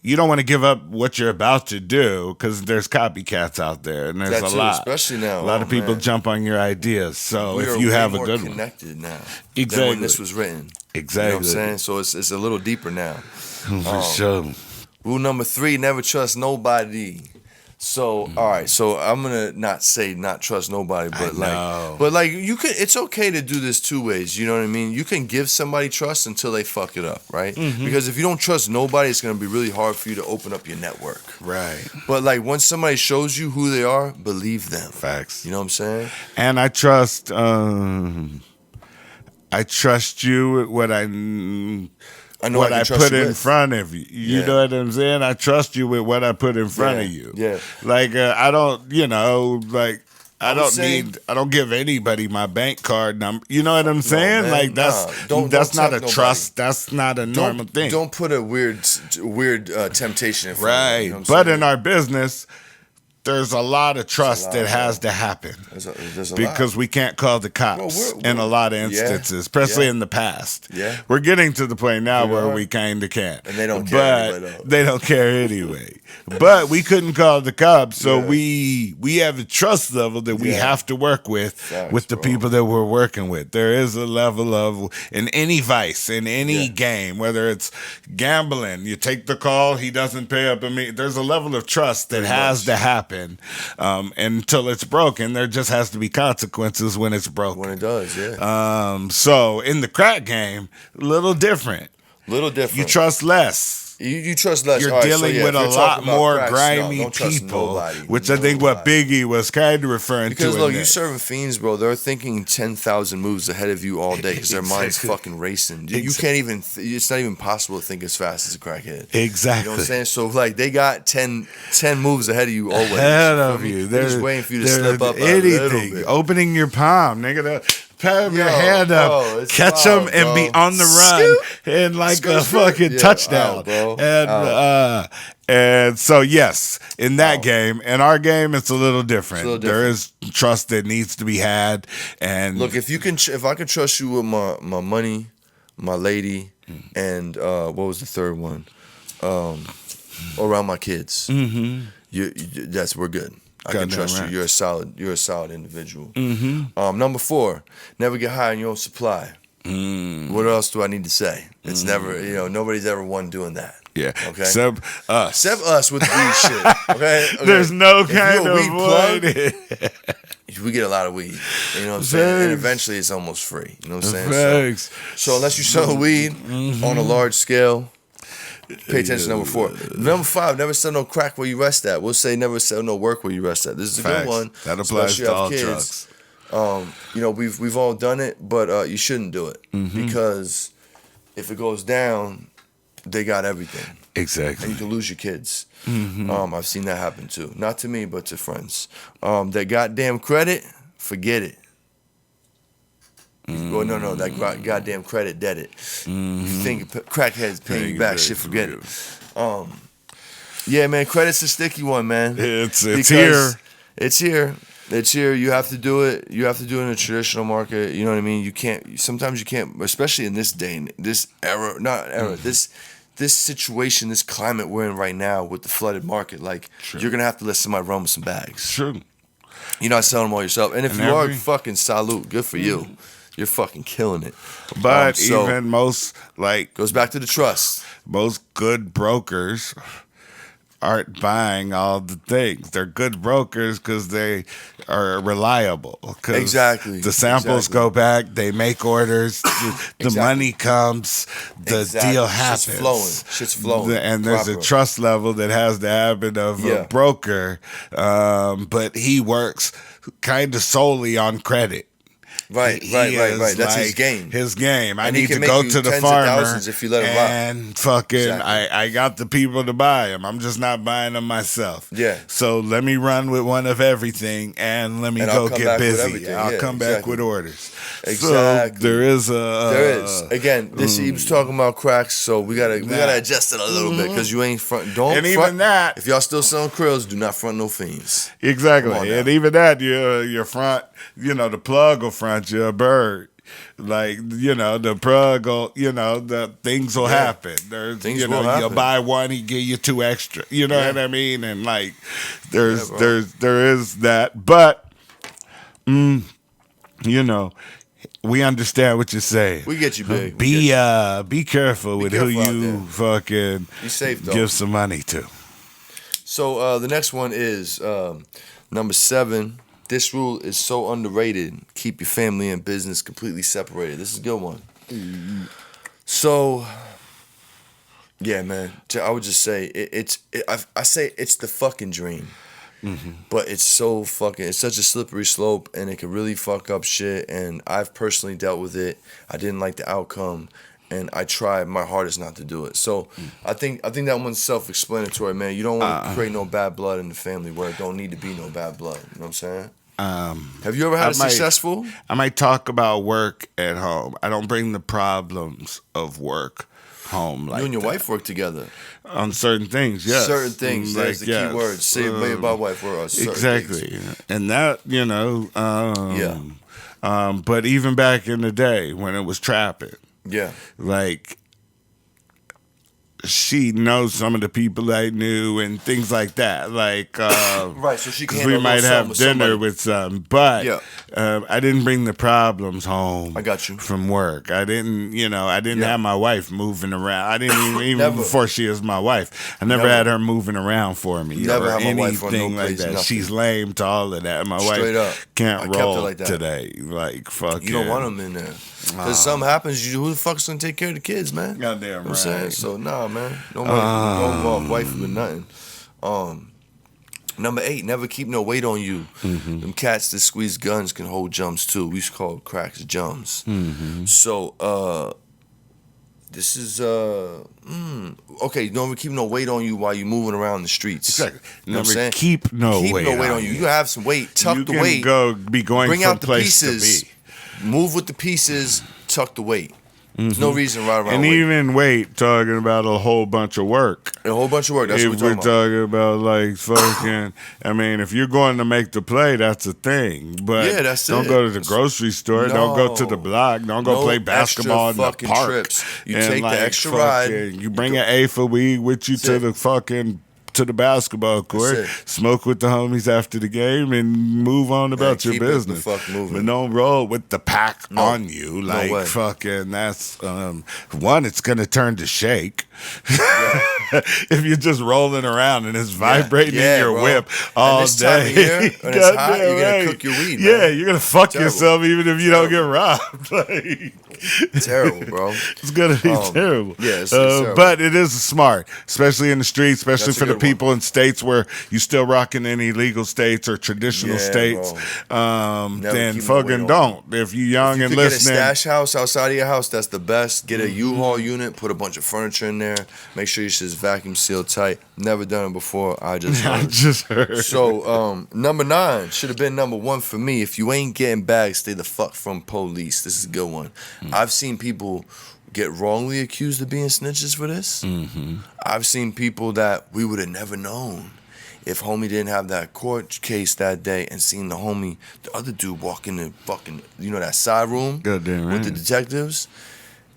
you don't want to give up what you're about to do, because there's copycats out there, and there's a lot. Especially now. A lot of people jump on your ideas. So if you have a good one. Connected now. Exactly. Than when this was written. Exactly. You know what I'm saying? So it's a little deeper now. For sure. Rule number 3, never trust nobody. So all right, so I'm gonna not say not trust nobody, but like you can. It's okay to do this 2 ways. You know what I mean? You can give somebody trust until they fuck it up, right? Because if you don't trust nobody, it's gonna be really hard for you to open up your network, right? But like once somebody shows you who they are, believe them. Facts. You know what I'm saying? And I trust you with what what I put in front of you. You know what I'm saying? I trust you with what I put in front of you. Yeah. Like I don't, like I don't give anybody my bank card number. You know what I'm saying? Man, like that's not a trust. That's not a normal thing. Don't put a weird temptation in front right. of you know but in our business, there's a lot of trust that has to happen there's a because lot. We can't call the cops in a lot of instances, especially in the past. Yeah, we're getting to the point now where we kind of can't, and they don't care. But they don't care anyway. But we couldn't call the cops, so we have a trust level that we have to work with the people that we're working with. There is a level of in any vice, in any game, whether it's gambling, you take the call, he doesn't pay up immediately. There's a level of trust that has to happen. Until it's broken, there just has to be consequences when it's broken. When it does, So in the crack game, a little different. You trust less. You trust less. You're dealing with a lot more grimy people, which I think what Biggie was kind of referring to. Because look, you serving fiends, bro. They're thinking 10,000 moves ahead of you all day because their mind's fucking racing. You can't even. It's not even possible to think as fast as a crackhead. Exactly. You know what I'm saying? So like they got 10 moves ahead of you always. Ahead of you. They're just waiting for you to slip up anything. A little bit. Opening your palm, nigga. Pat your hand up, catch them, and be on the run and like a fucking touchdown. And so yes, in that game, in our game, it's a little different. There is trust that needs to be had. And look, if I can trust you with my money, my lady, and what was the third one? Around my kids. Mm-hmm. We're good. I can trust you. You're a solid individual. Mm-hmm. Number 4, never get high on your own supply. What else do I need to say? It's never, nobody's ever won doing that. Yeah. Okay. Except us with the weed shit. Okay. There's no kind of weed plug. We get a lot of weed. You know what I'm saying? And eventually it's almost free. You know what I'm saying? So unless you sell weed on a large scale, pay attention to number 4. Number 5, never sell no crack where you rest at. We'll say never sell no work where you rest at. This is a good one. That applies to all drugs. We've all done it, but you shouldn't do it because if it goes down, they got everything. Exactly. And you can lose your kids. I've seen that happen too. Not to me, but to friends. That goddamn credit, forget it. Well, no, that goddamn credit dead it. You think crackheads paying you back, shit, forget it. Yeah, man, credit's a sticky one, man. It's here. It's here. It's here. You have to do it. You have to do it in a traditional market. You know what I mean? Sometimes you can't, especially in this day, this era, this situation, this climate we're in right now with the flooded market. Like, you're going to have to let somebody run with some bags. Sure. You're not selling them all yourself. And if you are, fucking salute. Good for you. You're fucking killing it. But even most, goes back to the trust. Most good brokers aren't buying all the things. They're good brokers because they are reliable. Exactly. The samples go back. They make orders. The money comes. The deal happens. Shit's flowing. And there's a trust level that has to happen of a broker. But he works kind of solely on credit. Right. That's his game. His game. I need to go to the farmer if you let him and fucking. I got the people to buy them. I'm just not buying them myself. Yeah. So let me run with one of everything and let me go get busy. I'll come back with orders. Exactly. So there is again. He was talking about cracks, so we gotta adjust it a little bit because you ain't front. Even that. If y'all still selling krills, do not front no fiends. Exactly. And even that, your front. The plug will front you a bird. The plug will, the things will happen. Things will happen. You'll buy one, he give you 2 extra. You know what I mean? And there is that. But, we understand what you're saying. We get you, big. Be careful with who you fucking be safe, though. Give some money to. So the next one is number 7. This rule is so underrated. Keep your family and business completely separated. This is a good one. So, yeah, man. I would just say I say it's the fucking dream. But it's so it's such a slippery slope, and it can really fuck up shit. And I've personally dealt with it. I didn't like the outcome, and I try my hardest not to do it. So I think that one's self-explanatory, man. You don't want to create no bad blood in the family where it don't need to be no bad blood. You know what I'm saying? Have you ever had successful? I might talk about work at home. I don't bring the problems of work home. Like you and your wife work together on certain things. Yes, certain things. That's the key word. Say it about wife or exactly, things. And that but even back in the day when it was trapping, like. She knows some of the people I knew and things like that. Like, right, so she can we might have dinner with some, but I didn't bring the problems home. I got you from work. I didn't, have my wife moving around. I didn't even before she was my wife. I never had her moving around for me never or had my wife anything like that. Nothing. She's lame to all of that. My Straight wife up. can't roll like that today. Like, fuck. You don't want them in there. Because something happens, who the fuck's gonna take care of the kids, man? Goddamn right. You know what I'm saying? So, nah, man. Don't involve wife with nothing. Number 8, never keep no weight on you. Them cats that squeeze guns can hold jumps, too. We used to call cracks jumps. So, this is, okay, don't keep no weight on you while you're moving around the streets. Exactly. You know what I'm saying? Keep no weight on you. You have some weight, tuck the weight. Be going bring from out the place pieces. To be. Move with the pieces, tuck the weight. There's no reason to ride around. And even weight, talking about a whole bunch of work. A whole bunch of work. That's if what we're talking about. Like fucking, I mean, if you're going to make the play, that's a thing. But don't go to the grocery store. No. Don't go to the block. Don't go play basketball in the park. Trips. You take the extra ride. You bring an eighth of weed with you to the fucking. To the basketball court, smoke with the homies after the game, and move on about your business. But don't roll with the pack on you. Like fucking, that's one. It's gonna turn to shake if you're just rolling around and it's vibrating in your whip all this day. Time of year, when it's hot, you're gonna cook your weed. Man. You're gonna fuck yourself even if you don't get robbed. Like, terrible, bro. It's gonna be terrible. Yeah, it's terrible. But it is smart, especially in the streets, especially for the people in states where you still rocking in illegal states or traditional states. Then fucking don't. If you young and listening, get a stash house outside of your house. That's the best. Get a U-Haul unit. Put a bunch of furniture in there. Make sure your shit's vacuum sealed tight. Never done it before. I just heard. So number 9 should have been number 1 for me. If you ain't getting bags, stay the fuck from police. This is a good one. I've seen people get wrongly accused of being snitches for this. I've seen people that we would have never known if homie didn't have that court case that day and seen the other dude walk in the fucking, that side room with the detectives.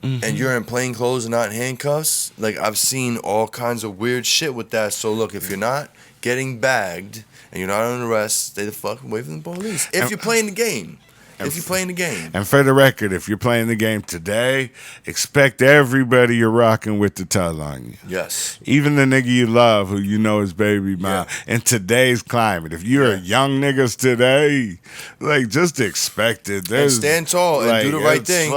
And you're in plain clothes and not in handcuffs. Like, I've seen all kinds of weird shit with that. So look, if you're not getting bagged and you're not under arrest, stay the fuck away from the police. If you're playing the game. If you're playing the game. And for the record, if you're playing the game today, expect everybody you're rocking with to tell on you. Yes. Even the nigga you love who you know is baby mom. In today's climate, if you're young niggas today, like, just expect it. And stand tall and do the right thing.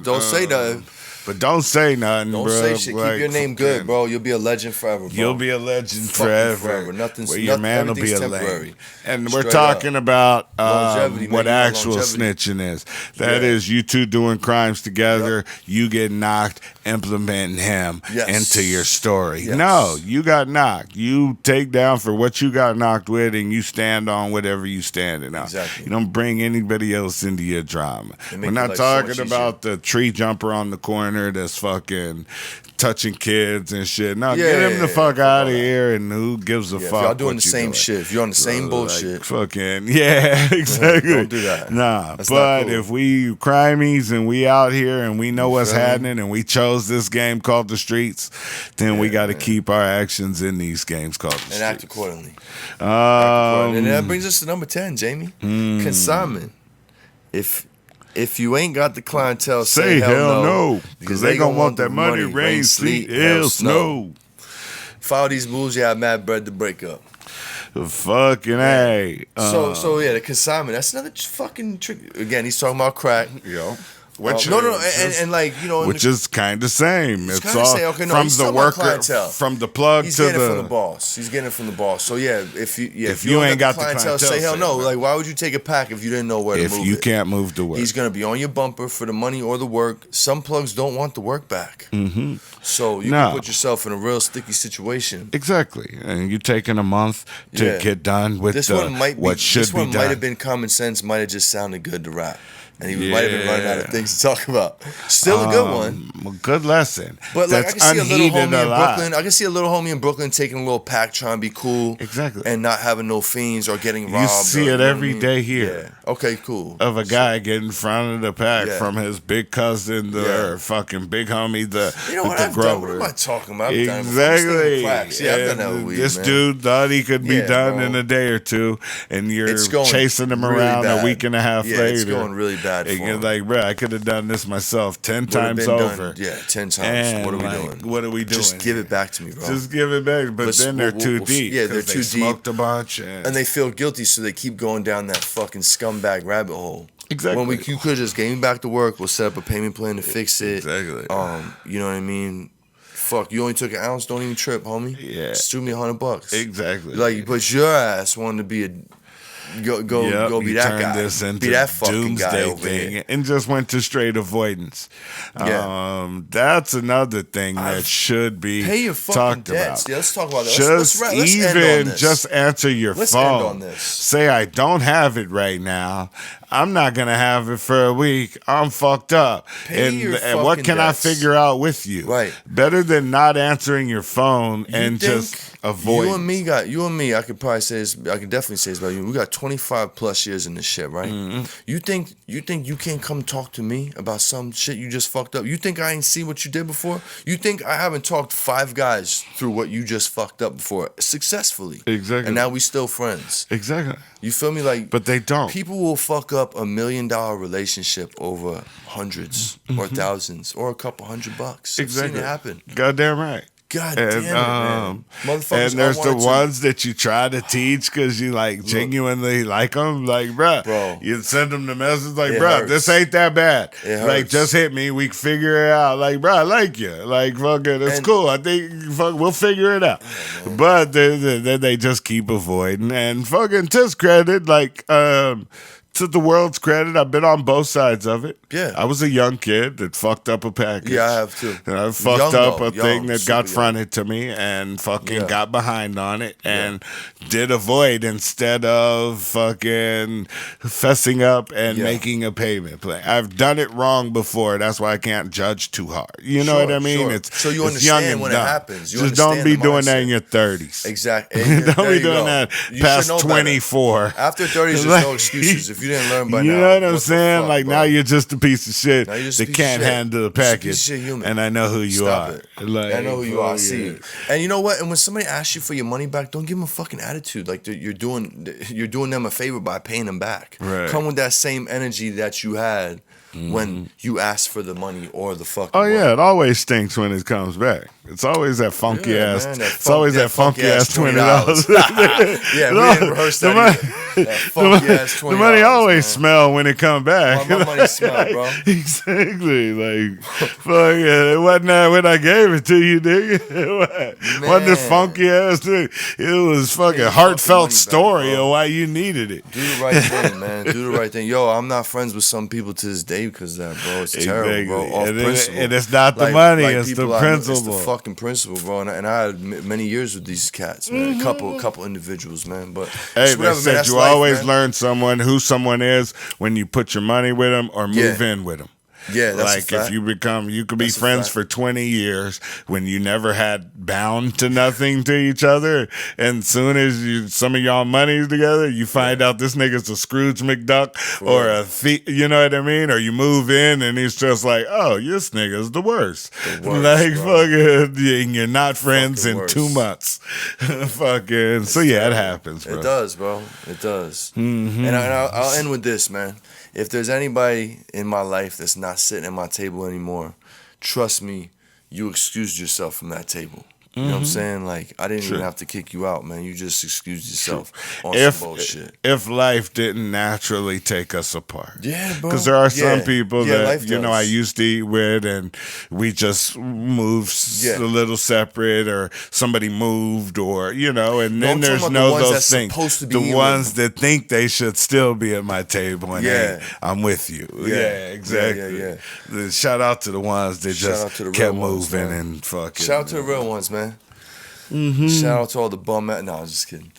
Don't say nothing. But don't say nothing, don't bro. Don't say shit. Keep your name good, bro. You'll be a legend forever, bro. You'll be a legend forever. Your man will be a legend. And we're talking about what actual snitching is. That is you two doing crimes together. You get knocked, implementing him into your story. No, you got knocked. You take down for what you got knocked with, and you stand on whatever you standing on. Exactly. You don't bring anybody else into your drama. We're not talking about the tree jumper on the corner that's fucking touching kids and shit. No, get him the fuck out of here, and who gives a fuck? If y'all doing the same shit, if you're on the same bullshit. Like, fucking, exactly. Don't do that. Nah, that's but cool. if we crimies and we out here and we know what's happening and we chose this game called the streets, then we got to keep our actions in these games called the streets. And act accordingly. And that brings us to number 10, Jamie. Consignment. If you ain't got the clientele, say hell no. Because they gonna want that money, rain, sleet, hail, snow. Follow these moves, you have mad bread to break up. Fucking A. So the consignment, that's another fucking trick. Again, he's talking about crack. And like, you know, which is kind of same. It's all okay, no, from the worker, from the plug he's to getting the. it from the boss. He's getting it from the boss. So yeah, if you you ain't got the clientele, say hell no. Like, why would you take a pack if you didn't know where to move it? If you can't move the work, he's gonna be on your bumper for the money or the work. Some plugs don't want the work back, so you can put yourself in a real sticky situation. Exactly, and you're taking a month to get done with this one might what should be done. This one might have been common sense. Might have just sounded good to rap. And he might have been running out of things to talk about. Still a good one. Good lesson. But like, I can see a little homie in Brooklyn. I can see a little homie in Brooklyn taking a little pack, trying to be cool. Exactly. And not having no fiends or getting robbed. You see it every day here. Yeah. Okay, cool. Of a guy getting in front of the pack from his big cousin, the fucking big homie, the What am I talking about? Exactly. Yeah, I've done that with weed, this dude thought he could be done in a day or two, and you're chasing him around a week and a half later. It's going really bad. And you're like, bro, I could have done this myself 10 times over. 10 times. And what are we doing? What are we doing? Just give it back to me, bro. Just give it back. But then they're too deep. Yeah, they're too deep. Smoked a bunch. And they feel guilty, so they keep going down that fucking scumbag rabbit hole. Exactly. When you could just get me back to work, we'll set up a payment plan to fix it. Exactly. You know what I mean? Fuck, you only took an ounce, don't even trip, homie. Yeah. Just threw me $100. Exactly. Like, but your ass wanted to be a go be that guy. This into be that fucking guy doomsday over thing here. And just went to straight avoidance. That's another thing that should be pay your fucking talked debts. about. Yeah, let's talk about that. Let's even just answer your let's phone. End on this. Say I don't have it right now. I'm not gonna have it for a week. I'm fucked up. And what can I figure out with you? Right. Better than not answering your phone and just avoid. You and me. I could probably say this. I can definitely say this about you. We got 25 plus years in this shit, right? Mm-hmm. You think you can't come talk to me about some shit you just fucked up? You think I ain't see what you did before? You think I haven't talked 5 guys through what you just fucked up before successfully? Exactly. And now we still friends. Exactly. You feel me? Like, but they don't. People will fuck up $1 million relationship over hundreds or thousands or a couple $100. Exactly. I've seen it happen. Goddamn right. God damn it, man. Motherfuckers, and there's the ones that you try to teach because you like genuinely like them. Like, bro, you send them the message like, bro, this ain't that bad. Like, just hit me. We can figure it out. Like, bro, I like you. Like, fucking, it's cool. I think we'll figure it out. Yeah, but they just keep avoiding. And fucking, to his credit, like, to the world's credit, I've been on both sides of it. Yeah. I was a young kid that fucked up a package. Yeah, I have too. And I fucked up a thing that got fronted to me and fucking got behind on it and did avoid instead of fucking fessing up and making a payment plan. I've done it wrong before. That's why I can't judge too hard. You know what I mean? So you understand when it happens. Just don't be doing that in your 30s. Exactly. Don't be doing that past 24. After 30s, there's no excuses. If you didn't learn by now. You know what I'm saying? Like, now you're just a piece of shit that can't handle the package. And I know who you are. Like, I know who you are. I see you. And you know what? And when somebody asks you for your money back, don't give them a fucking attitude. Like, you're doing them a favor by paying them back. Right. Come with that same energy that you had when you asked for the money or the fucking money. It always stinks when it comes back. It's always that funky ass. Man, it's always that funky ass $20. Yeah, we didn't rehearse that. The money always smell when it come back. My money smell, bro. Exactly. Like, fuck yeah, it wasn't that when I gave it to you, nigga. Wasn't this funky ass thing? It was fucking heartfelt story of why you needed it. Do the right thing, man. Do the right thing. Yo, I'm not friends with some people to this day because of that, bro. It's terrible, bro. Off principle. And it's not the money, it's the principle. It's the fucking principle, bro. And I had many years with these cats, man. A couple individuals, man. But hey, they said you always learn who someone is when you put your money with them or move in with them. Yeah, that's like if you could be friends for 20 years when you never had bound to nothing to each other, and soon as some of y'all money's together, you find out this nigga's a Scrooge McDuck or a thief, you know what I mean? Or you move in and he's just like, oh, this nigga's the worst. Like fucking, you're not friends in 2 months. Fucking, so yeah, it happens, bro. It does, bro. It does. Mm-hmm. And I'll end with this, man. If there's anybody in my life that's not sitting at my table anymore, trust me, you excused yourself from that table. You know what I'm saying? Like, I didn't even have to kick you out, man. You just excused yourself on some bullshit. If life didn't naturally take us apart. Yeah, bro. Because there are some people that, you know, I used to eat with, and we just moved a little separate, or somebody moved, or, you know, and then there's those things. The ones that think they should still be at my table, and hey, I'm with you. Yeah, exactly. Yeah. Shout out to the ones that just kept moving and fucking. Shout out to the real ones, man. Shout out to all the bum ass. No, I was just kidding.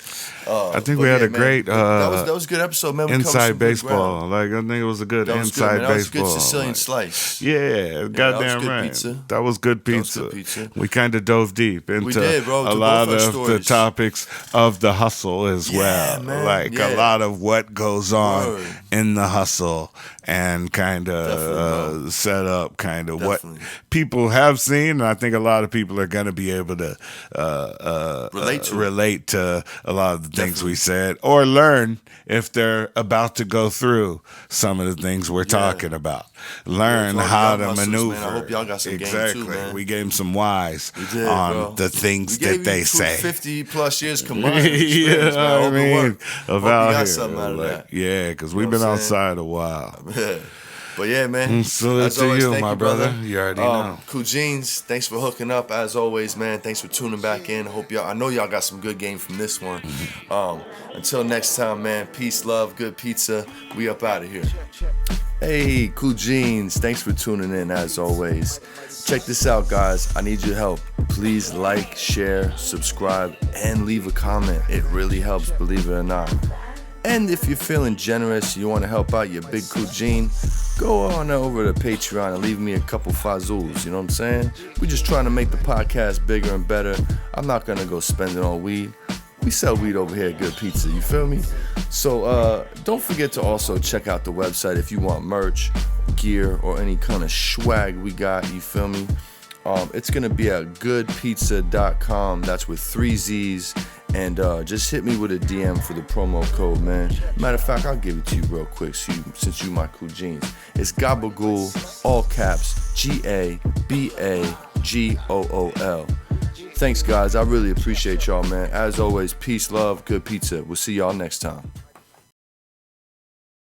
I think we had a great that was a good episode, man. Inside baseball. Like, I think it was a good inside baseball. That was good Sicilian Slice. Yeah, goddamn right. Pizza. That was good pizza. We kind of dove deep into a lot of the topics of the hustle as well. Man. Like a lot of what goes on in the hustle, and kind of set up kind of what people have seen. And I think a lot of people are going to be able to relate to a lot of the things we said, or learn if they're about to go through some of the things we're talking about. Learn how to maneuver. Man. I hope y'all got some game too, man. We gave them some whys on the things that they say. 50 plus years combined. I mean, about here. Something out of that. Yeah, because we've been outside a while. But yeah, man. Salute to you, my brother. You already know. Cugines, thanks for hooking up as always, man. Thanks for tuning back in. I know y'all got some good game from this one. Until next time, man. Peace, love, good pizza. We up out of here. Hey, Cugines, thanks for tuning in as always. Check this out, guys. I need your help. Please like, share, subscribe, and leave a comment. It really helps, believe it or not. And if you're feeling generous, you want to help out your big Cugine, go on over to Patreon and leave me a couple fazools, you know what I'm saying? We're just trying to make the podcast bigger and better. I'm not going to go spend it on weed. We sell weed over here at Good Pizza, you feel me? So don't forget to also check out the website if you want merch, gear, or any kind of swag we got, you feel me? It's going to be at goodpizza.com. That's with 3 Z's. And just hit me with a DM for the promo code, man. Matter of fact, I'll give it to you real quick since you my Cugines. It's Gabagool, all caps, GABAGOOL. Thanks, guys. I really appreciate y'all, man. As always, peace, love, good pizza. We'll see y'all next time.